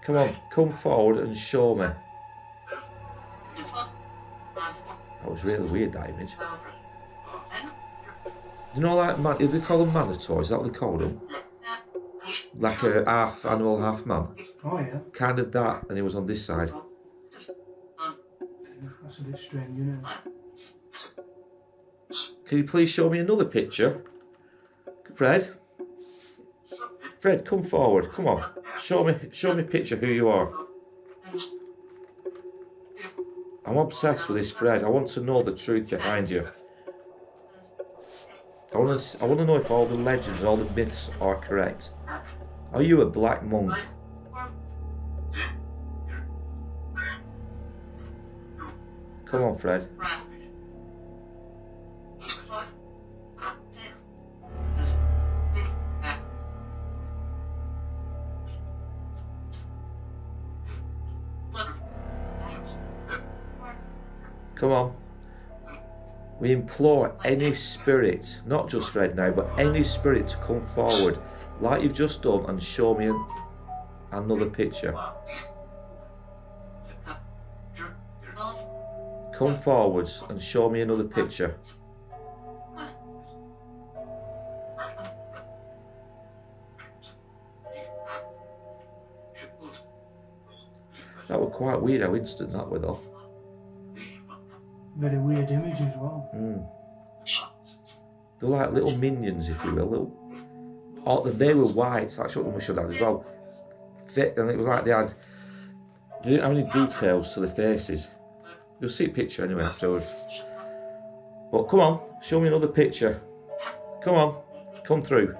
Come on, come forward and show me. That was really weird, that image. You know, like, they call them manitors, is that what they call them? Like a half animal, half man. Oh, yeah. Kind of that, and it was on this side. That's a bit strange, isn't it? Can you please show me another picture? Fred? Fred, come forward. Come on. Show me a picture who you are. I'm obsessed with this, Fred. I want to know the truth behind you. I want to know if all the legends, all the myths are correct. Are you a black monk? Come on, Fred. Come on. We implore any spirit, not just Fred now, but any spirit to come forward, like you've just done, and show me another picture. Come forwards and show me another picture. That was quite weird how instant that was though. Very weird image as well. They're like little minions, if you will. They were white, that's what we should have as well. And it was like they didn't have any details to the faces. You'll see a picture anyway afterwards. But come on, show me another picture. Come on, come through.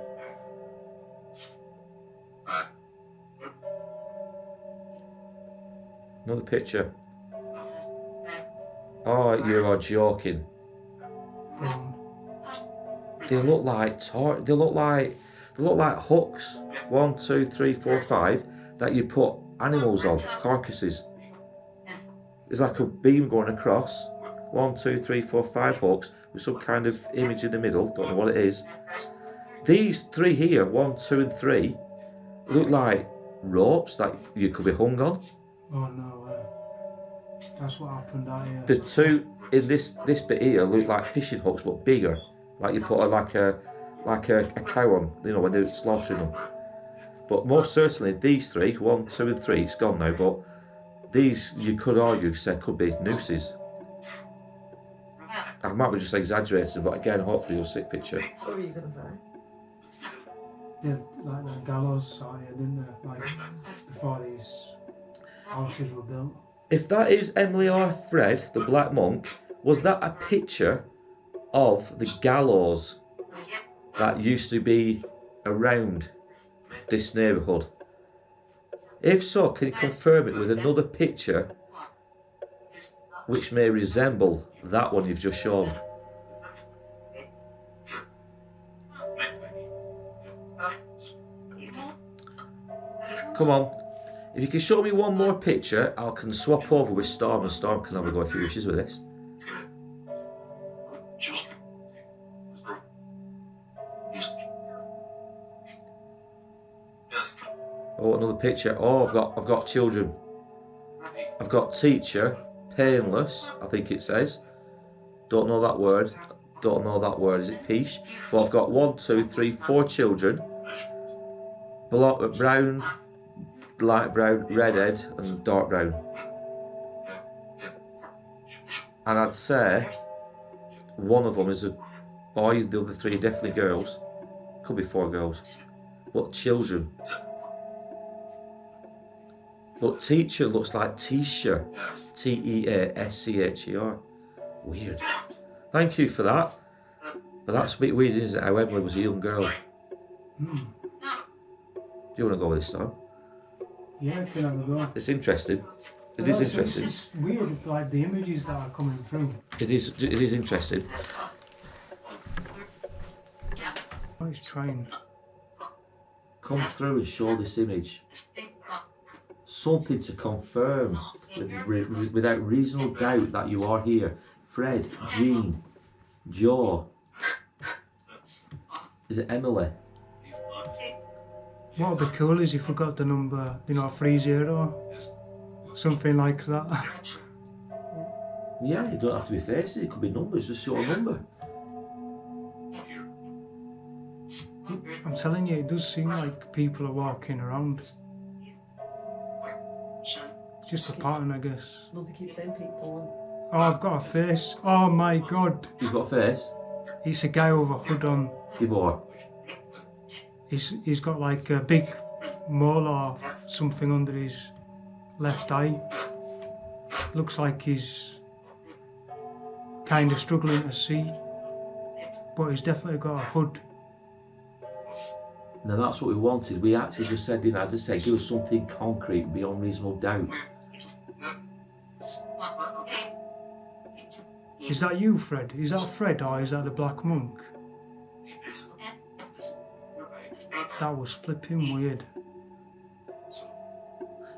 Another picture. Oh, you are joking. They look like hooks. 1, 2, 3, 4, 5 that you put animals on, carcasses. There's like a beam going across. 1, 2, 3, 4, 5 hooks with some kind of image in the middle. Don't know what it is. These 3 here, 1, 2, and 3, look like ropes that you could be hung on. Oh no way. That's what happened out here. The 2 in this bit here look like fishing hooks but bigger. Like you put like a cow on, you know, when they're slaughtering them. But most certainly these 3, 1, 2, and 3, it's gone now, but these you could argue could be nooses. I might be just exaggerating, but again, hopefully you'll see a picture. What were you going to say? Yeah, like the gallows side, didn't they? Like before these houses were built. If that is Emily or Fred, the black monk, was that a picture of the gallows that used to be around this neighbourhood? If so, can you confirm it with another picture which may resemble that one you've just shown? Come on. If you can show me one more picture, I can swap over with Storm, and Storm can have a go if he wishes with this. Oh, another picture. Oh, I've got children. I've got teacher, painless, I think it says. Don't know that word. Don't know that word. Is it peach? But I've got 1, 2, 3, 4 children. Brown, light brown, redhead, and dark brown. And I'd say one of them is a boy, the other 3 are definitely girls. Could be 4 girls. But children. But teacher looks like T-shirt. T-E-A-S-C-H-E-R. Weird. Thank you for that. But that's a bit weird, isn't it? How Emily was a young girl. Do you want to go with this time? Yeah, can have a go. It's interesting. It is interesting. It's weird, like the images that are coming through. It is interesting. Oh, it's trying. Come through and show this image. Something to confirm without reasonable doubt that you are here. Fred, Jean, Joe. Is it Emily? What would be cool is if we got the number, 30, something like that. Yeah, you don't have to be faces, it could be numbers, just show a number. I'm telling you, it does seem like people are walking around. It's just a pattern, I guess. Well, they keep saying people. Oh, I've got a face. Oh my god. You've got a face? It's a guy with a hood on. Give or. He's got like a big mole or something under his left eye. Looks like he's kind of struggling to see, but he's definitely got a hood. Now that's what we wanted. We actually just said, I just said, give us something concrete beyond reasonable doubt. Is that you, Fred? Is that Fred or is that the Black Monk? That was flipping weird.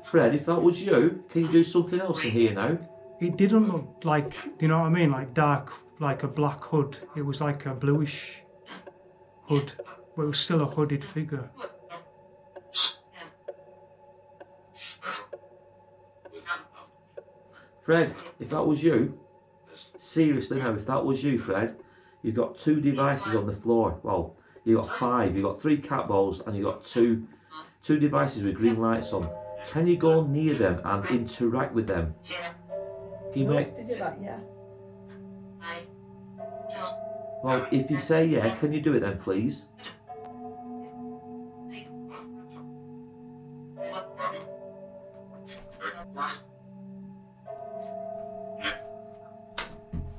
Fred, if that was you, can you do something else in here now? It didn't look like, do you know what I mean, like dark, like a black hood. It was like a bluish hood, but it was still a hooded figure. Fred, if that was you, seriously now, if that was you, Fred, you've got 2 devices on the floor. Well, you've got 5. You've got 3 cat balls and you've got two devices with green lights on. Can you go near them and interact with them? Can you make... Did you that? Yeah. Well, if you say yeah, can you do it then, please?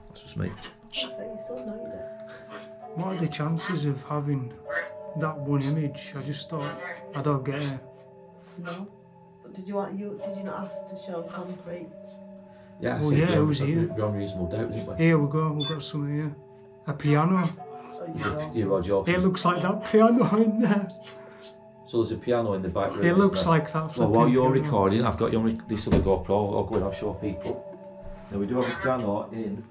That's just me. You're so noisy. What are the chances of having that one image? I just thought, I don't get it. No. But did you not ask to show concrete? Yeah, Oh yeah, it was here. Beyond reasonable doubt, didn't we? Here we go, we've got something here. A piano. You are joking. It looks like that piano in there. So there's a piano in the back room. It looks like that Well, flipping while you're piano. recording, I've got you on this other GoPro. I'll go and I'll show people. Now we do have a piano in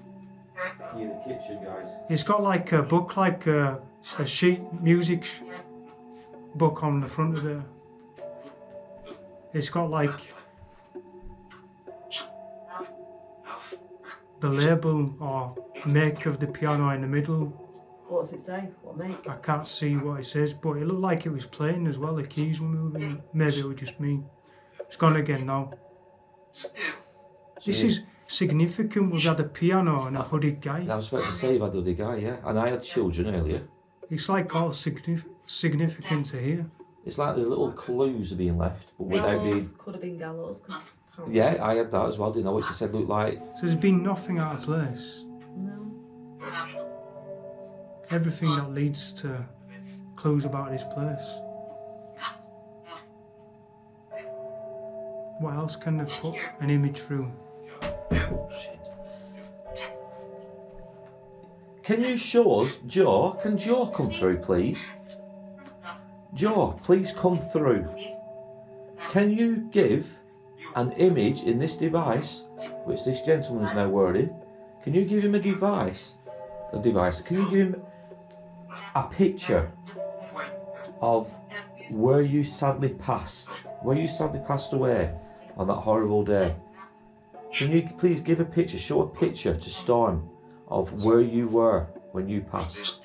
near the kitchen, guys. It's got like a book, like a sheet music book on the front of it. It's got like the label or make of the piano in the middle. What does it say? What make? I can't see what it says, but it looked like it was playing as well. The keys were moving. Maybe it was just me. It's gone again now. This is significant. We've had a piano and a hooded guy. I was about to say you've had the other guy, yeah. And I had children earlier. It's like all significant to hear. It's like the little clues are being left, but without Gallows. being... Could have been gallows. Yeah, I had that as well, didn't I? Which I said looked like... So there's been nothing out of place. No. Everything that leads to clues about this place. What else can they put an image through? Oh, shit. Can you show us, Joe? Can Joe come through, please? Joe, please come through. Can you give an image in this device, which this gentleman is now wearing? Can you give him a device? Can you give him a picture of where you sadly passed away on that horrible day? Can you please give a picture, show a picture to Storm of where you were when you passed?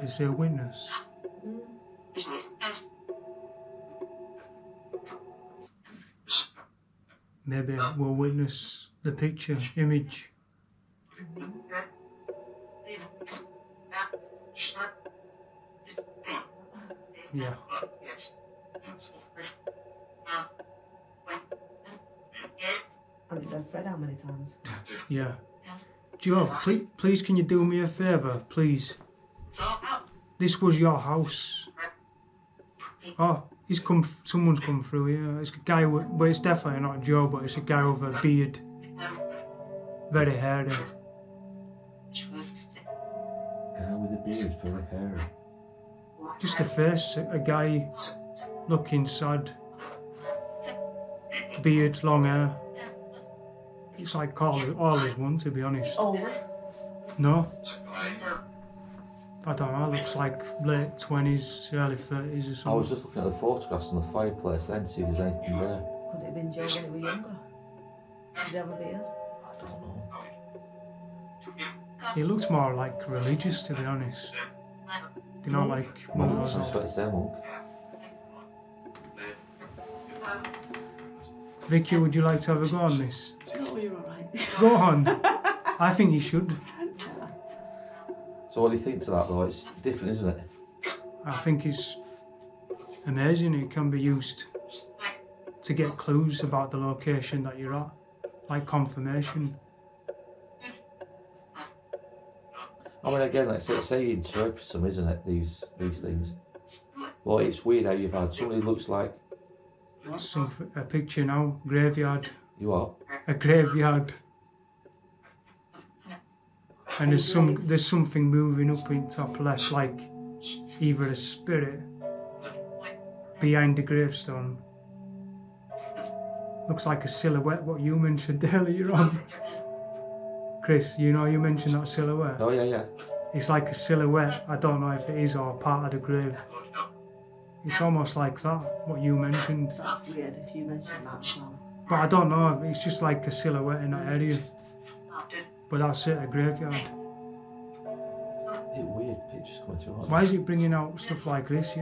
Is there a witness? Maybe we'll witness the picture, image. Yeah. And it said Fred how many times? Yeah. Joe, please can you do me a favour, please? This was your house. Oh, someone's come through here. It's a guy but it's definitely not Joe, but it's a guy with a beard. Very hairy. Guy with a beard, very hairy. Just a face, a guy looking sad. Beard, long hair. It's like all is one, to be honest. Old. No. I don't know, looks like late 20s, early 30s or something. I was just looking at the photographs on the fireplace then to see if there's anything there. Could it have been Joe when he was younger? Did he have a beard? I don't know. He looks more like religious, to be honest. You know, like one of I was those about to say monk. Vicky, would you like to have a go on this? No, you're alright. Go on. I think you should. So what do you think to that though? It's different, isn't it? I think it's amazing. It can be used to get clues about the location that you're at, like confirmation. I mean, again, like I say, you interpret them, isn't it? These things. Well, it's weird how you've had somebody who looks like A picture now, graveyard. you are. A graveyard. And there's something moving up in top left, like either a spirit behind the gravestone. Looks like a silhouette, what you mentioned earlier on. Chris, you mentioned that silhouette? Oh yeah. It's like a silhouette. I don't know if it is or part of the grave. It's almost like that, what you mentioned. That's weird if you mentioned that as well. But I don't know, it's just like a silhouette in that area. But that's it, a graveyard. Is it weird pictures coming through? Why is it bringing out stuff like this,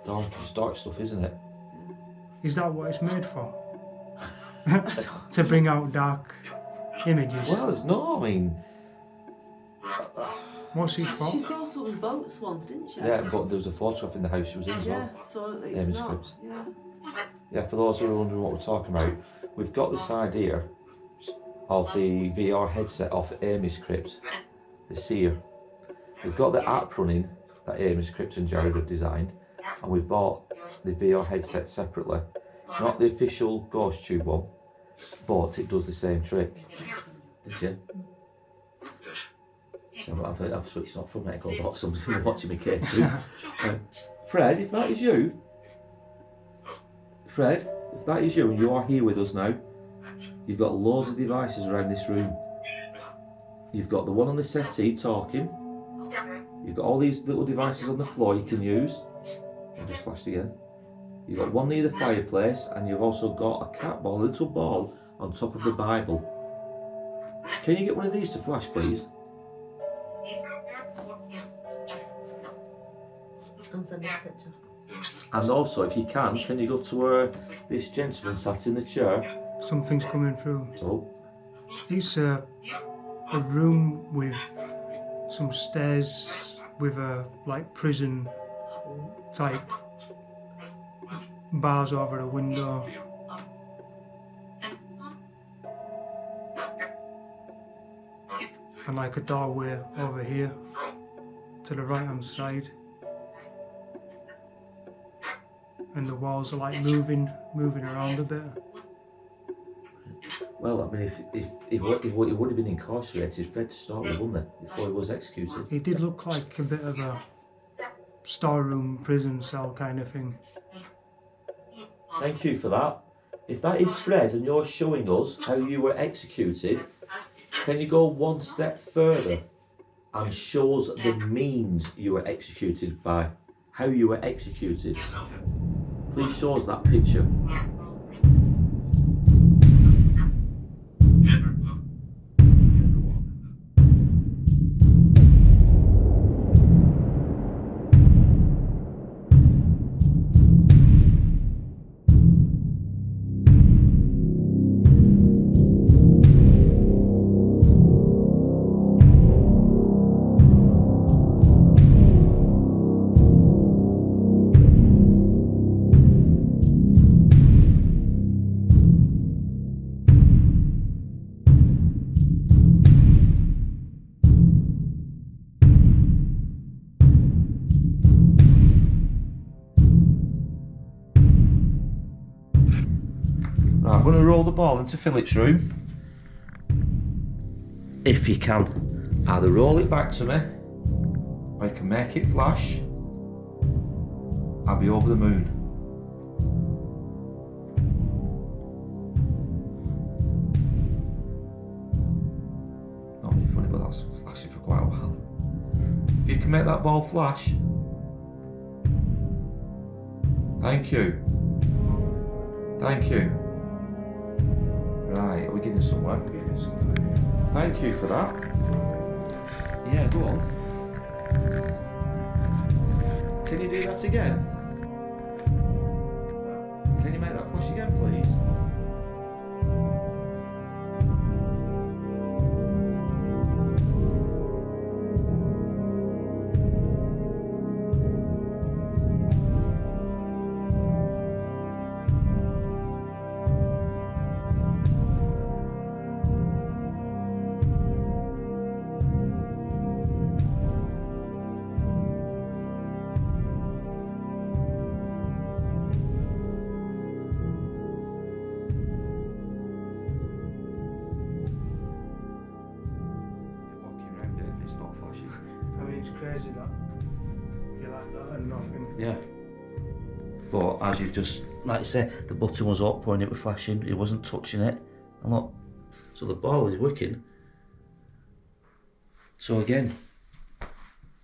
Dark stuff, isn't it? Is that what it's made for? To bring out dark images? Well, it's not. I mean, What's it for? She saw some boats once, didn't she? yeah, but there was a photograph in the house she was in as well. Yeah, so it's Amy not. scripts. Yeah. Yeah, for those who are wondering what we're talking about, we've got this idea of the VR headset off Amy's Crypt, the Seer. We've got the app running that Amy's Crypt and Jared have designed, and we've bought the VR headset separately. It's not the official Ghosttube one, but it does the same trick. Did you? So I've switched off from Echo Box. I'm watching me K2. Fred, if that is you, and you are here with us now, you've got loads of devices around this room. You've got the one on the settee talking. You've got all these little devices on the floor you can use. I just flashed again. You've got one near the fireplace, and you've also got a cat ball, a little ball, on top of the Bible. Can you get one of these to flash, please? And send us a picture. And also, if you can you go to where this gentleman sat in the chair? Something's coming through. Oh, It's a room with some stairs with a prison type bars over a window. And like a doorway over here to the right hand side. And the walls are like moving around a bit. well, I mean, if he would have been incarcerated, Fred, to start with, wouldn't it? Before he was executed. It did look like a bit of a storeroom, prison cell kind of thing. Thank you for that. If that is Fred and you're showing us how you were executed, can you go one step further and show us the means you were executed by? How you were executed? Please show us that picture. Right, I'm going to roll the ball into Philip's room. If you can, either roll it back to me, or you can make it flash. I'll be over the moon. Not really funny, but that's flashing for quite a while. If you can make that ball flash. Thank you. Thank you. Right, are we getting somewhere? Thank you for that. Yeah, go on. Can you do that again? Can you make that flash again, please? It's crazy that you like that and nothing. Yeah. But as you've just, like you say, the button was up when it was flashing, it wasn't touching it. And look, so the ball is working. So again,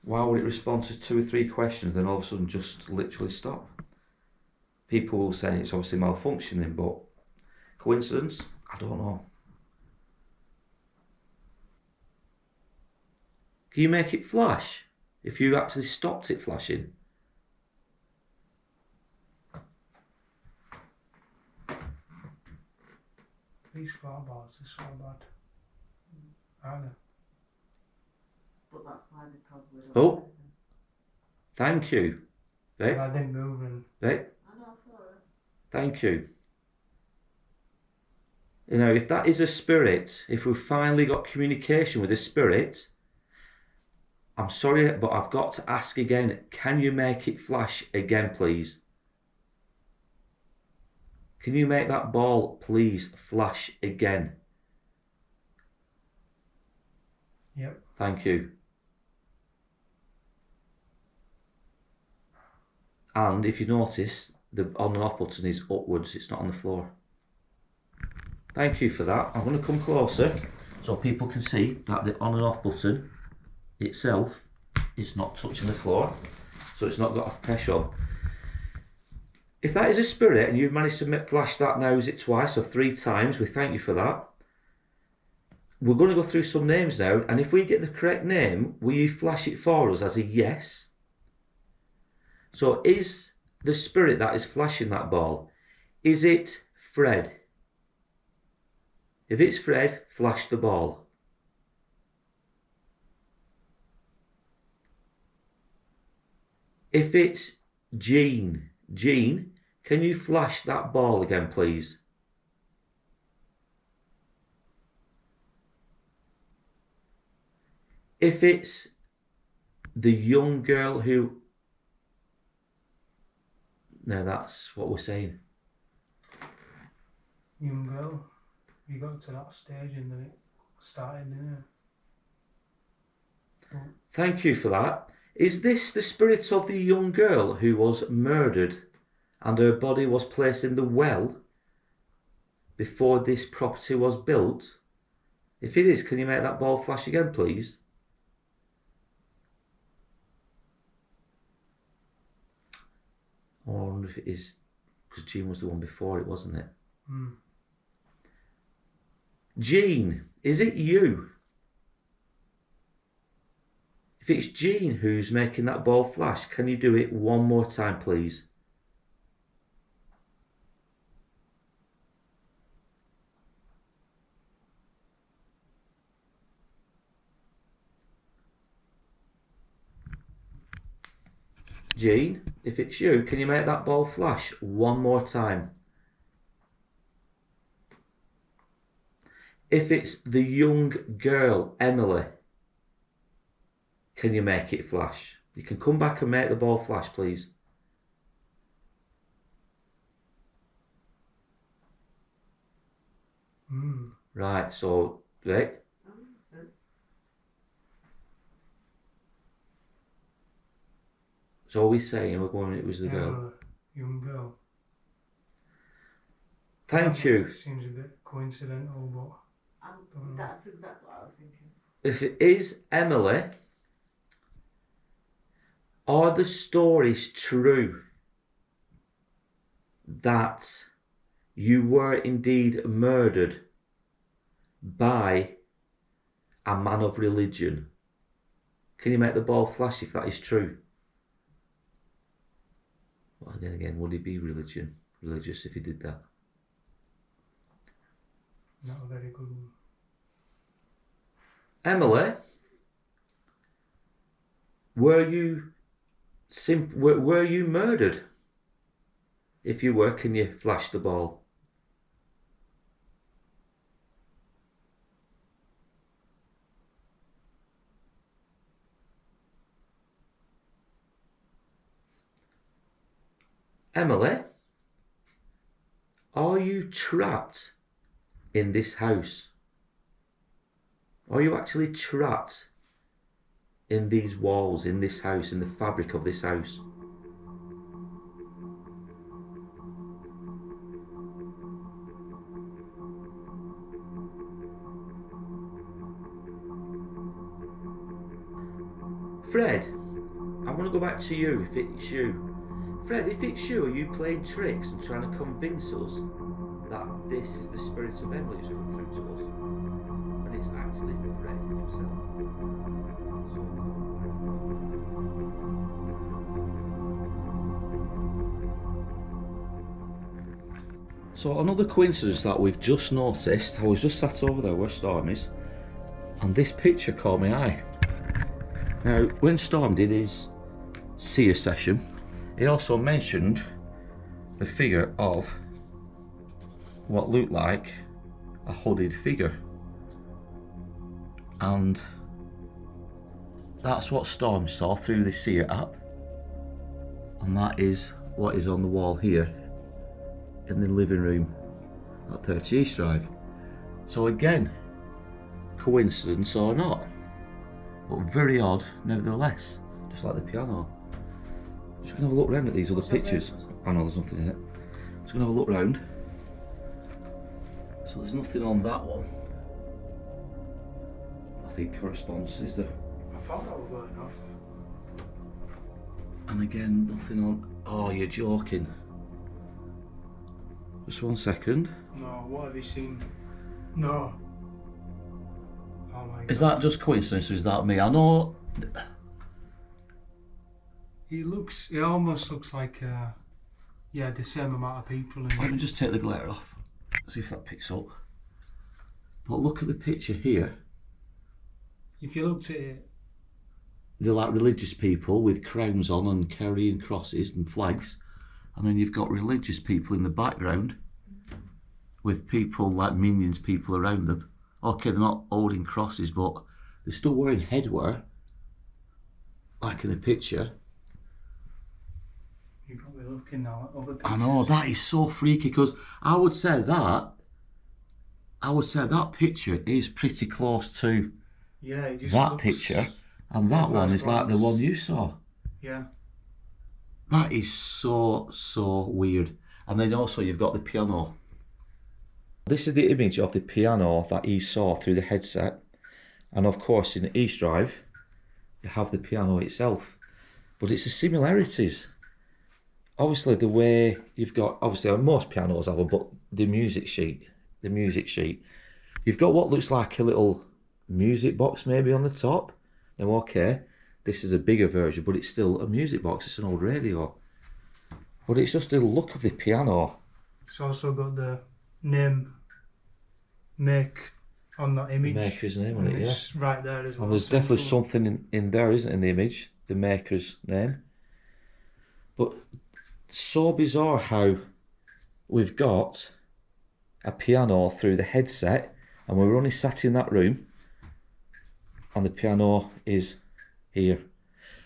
why would it respond to 2 or 3 questions, then all of a sudden just literally stop? People will say it's obviously malfunctioning, but coincidence? I don't know. Can you make it flash if you actually stopped it flashing? These floorboards are so bad. Aren't they? But that's why they probably don't. Oh. Thank you. Well, Right? I didn't move and Right? I know, sorry. Thank you. You know, if that is a spirit, if we've finally got communication with a spirit, I'm sorry, but I've got to ask again, can you make it flash again, please? Can you make that ball, please, flash again? yep. Thank you. And if you notice, the on and off button is upwards, it's not on the floor. Thank you for that. I'm going to come closer so people can see that the on and off button itself is not touching the floor, so it's not got a pressure on. If that is a spirit and you've managed to flash that now, is it twice or 3 times? We thank you for that. We're going to go through some names now, and if we get the correct name, will you flash it for us as a yes? So is the spirit that is flashing that ball, is it Fred? If it's Fred, flash the ball. If it's Jean, can you flash that ball again, please? If it's the young girl who... No, that's what we're saying. Young girl. You got to that stage and then it started, didn't it? Thank you for that. Is this the spirit of the young girl who was murdered and her body was placed in the well before this property was built? If it is, can you make that ball flash again, please? I wonder if it is, because Jean was the one before it, wasn't it? Mm. Jean, is it you? If it's Jean who's making that ball flash, can you do it one more time, please? Jean, if it's you, can you make that ball flash one more time? If it's the young girl, Emily, can you make it flash? You can come back and make the ball flash, please. Mm. Right, so, right. So are we saying we're going, it was the girl? Young girl. Thank you. Seems a bit coincidental, but... That's exactly what I was thinking. If it is Emily, are the stories true that you were indeed murdered by a man of religion? Can you make the ball flash if that is true? Well, then again, would he be religious if he did that? Not a very good one. Emily, were you murdered? If you were, can you flash the ball? Emily, are you trapped in this house? Are you actually trapped in these walls, in this house, in the fabric of this house. Fred, I want to go back to you if it's you. Fred, if it's you, are you playing tricks and trying to convince us that this is the spirit of Emily who's come through to us? And it's actually Fred himself. So another coincidence that we've just noticed, I was just sat over there where Storm is, and this picture caught my eye. Now, when Storm did his seer session, he also mentioned the figure of what looked like a hooded figure. And that's what Storm saw through the seer app. And that is what is on the wall here in the living room at 30 East Drive. So again, coincidence or not, but very odd nevertheless, just like the piano. Just gonna have a look around at these other pictures. I know there's nothing in it. Just gonna have a look round. So there's nothing on that one. I think corresponds, is there? I thought that was well enough. And again, nothing on. Oh, you're joking. Just 1 second. No, what have you seen? No. Oh my God. Is that just coincidence or is that me? I know. It almost looks like, yeah, the same amount of people. Let me just take the glare off. See if that picks up. But look at the picture here. If you looked at it, They're like religious people with crowns on and carrying crosses and flags. And then you've got religious people in the background with people like minions, people around them. Okay, they're not holding crosses, but they're still wearing headwear, like in the picture. you've got me looking now at other pictures. I know, that is so freaky, because I would say that picture is pretty close to Yeah, it just that looks, picture, and that one is like the one you saw. Yeah. That is so weird. And then also you've got the piano. This is the image of the piano that he saw through the headset. And of course in the East Drive, you have the piano itself. But it's the similarities. Obviously the way you've got, obviously most pianos have them, but the music sheet. You've got what looks like a little music box maybe on the top. Now okay, this is a bigger version, but it's still a music box, it's an old radio. But it's just the look of the piano. It's also got the name, make on that image. The maker's name on it, yeah. It's right there as well. And there's definitely something in there, isn't it, in the image? The maker's name. But so bizarre how we've got a piano through the headset and we're only sat in that room and the piano is here.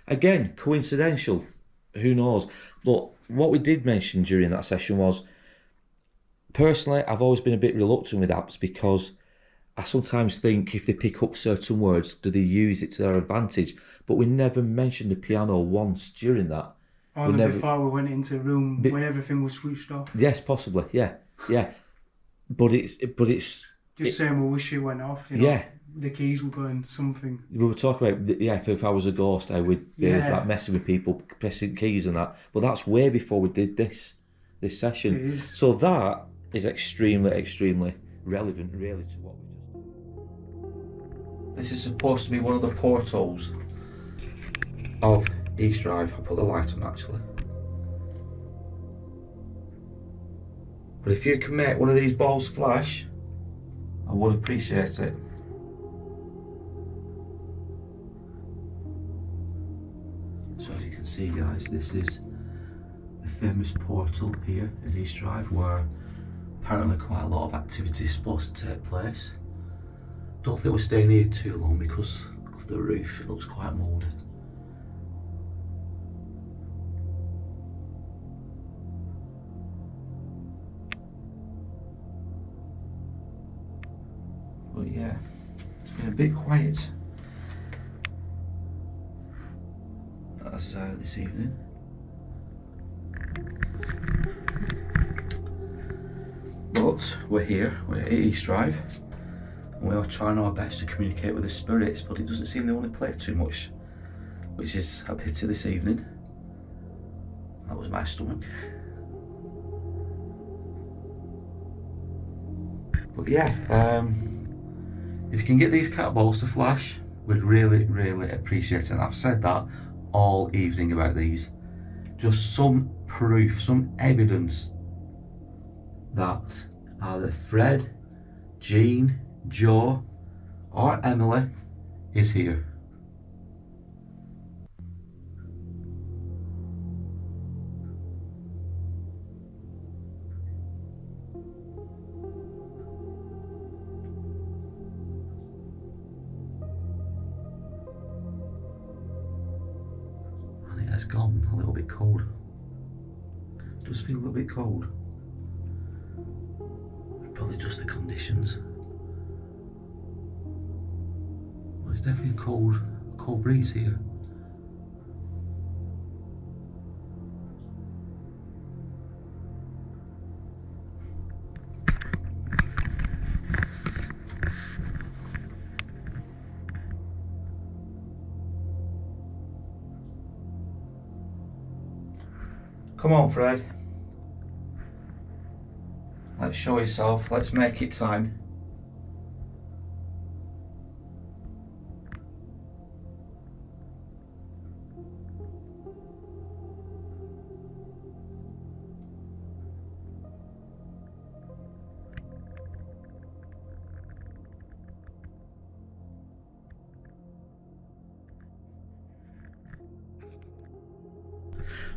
Again, coincidental, who knows? But what we did mention during that session was, personally, I've always been a bit reluctant with apps because I sometimes think if they pick up certain words, do they use it to their advantage? But we never mentioned the piano once during that. Only before we went into a room when everything was switched off. Yes, possibly, yeah. But it's just saying we wish it went off, you know. Yeah. The keys were going something. We were talking about, yeah, if I was a ghost, I would be like messing with people, pressing keys and that. But that's way before we did this session. It is. So that is extremely relevant, really, to what we've just done. This is supposed to be one of the portals of East Drive. I'll put the light on actually. But if you can make one of these balls flash, I would appreciate it. So as you can see guys, this is the famous portal here at East Drive where apparently quite a lot of activity is supposed to take place. Don't think we're staying here too long because of the roof, it looks quite mouldy. But yeah, it's been a bit quiet. as this evening. But we're here, we're at East Drive, and we are trying our best to communicate with the spirits, but it doesn't seem they want to play too much, which is a pity this evening. That was my stomach. But yeah, if you can get these cat balls to flash, we'd really, really appreciate it. And I've said that all evening about these. Just some proof, some evidence that either Fred, Jean, Joe, or Emily is here. And it has gone a little bit cold. It does feel a little bit cold. Probably just the conditions. Well, it's definitely a cold breeze here. Come on, Fred. Let's show yourself, let's make it time.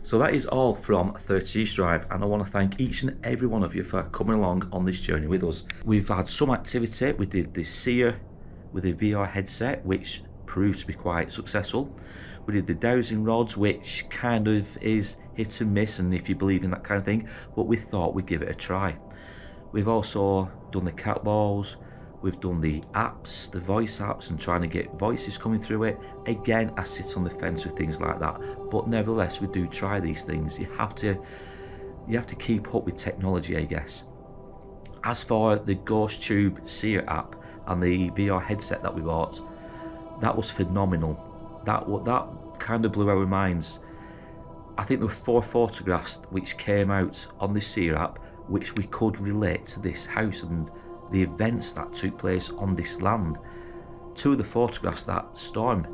So that is all from 30 East Drive, and I want to thank each and every one of you for coming along on this journey with us. We've had some activity. We did the Seer with a VR headset, which proved to be quite successful. We did the dowsing rods, which kind of is hit and miss, and if you believe in that kind of thing, but we thought we'd give it a try. We've also done the cat balls. We've done the apps, the voice apps, and trying to get voices coming through it. Again, I sit on the fence with things like that, but nevertheless, we do try these things. You have to keep up with technology, I guess. As for the Ghosttube Seer app and the VR headset that we bought, that was phenomenal. That kind of blew our minds. I think there were 4 photographs which came out on the Seer app, which we could relate to this house and the events that took place on this land. 2 of the photographs that Storm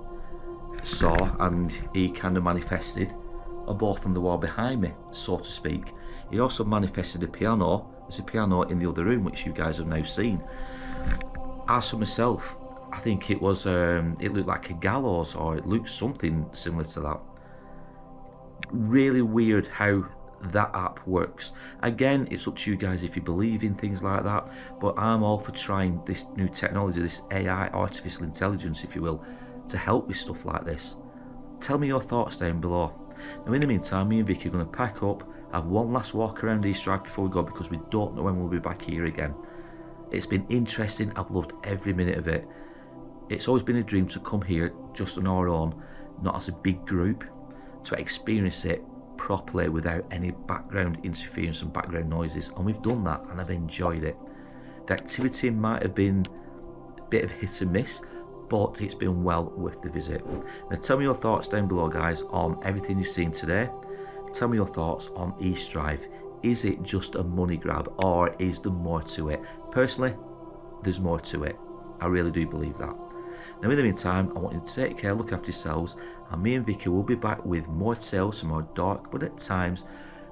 saw and he kind of manifested are both on the wall behind me, so to speak. He also manifested a piano. There's a piano in the other room, which you guys have now seen. As for myself, I think it was, it looked like a gallows, or it looked something similar to that. Really weird how that app works. Again, it's up to you guys if you believe in things like that, but I'm all for trying this new technology, this AI, artificial intelligence, if you will, to help with stuff like this. Tell me your thoughts down below. Now, in the meantime, me and Vicky are going to pack up, have one last walk around East Drive before we go, because we don't know when we'll be back here again. It's been interesting. I've loved every minute of it. It's always been a dream to come here just on our own, not as a big group, to experience it properly without any background interference and background noises, and we've done that and I've enjoyed it. The activity might have been a bit of hit and miss, but it's been well worth the visit. Now tell me your thoughts down below, guys, on everything you've seen today. Tell me your thoughts on East Drive. Is it just a money grab, or is there more to it? Personally, there's more to it. I really do believe that. Now in the meantime, I want you to take care, look after yourselves, and me and Vicky will be back with more tales from our dark but at times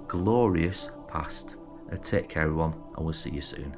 glorious past. Now take care everyone, and we'll see you soon.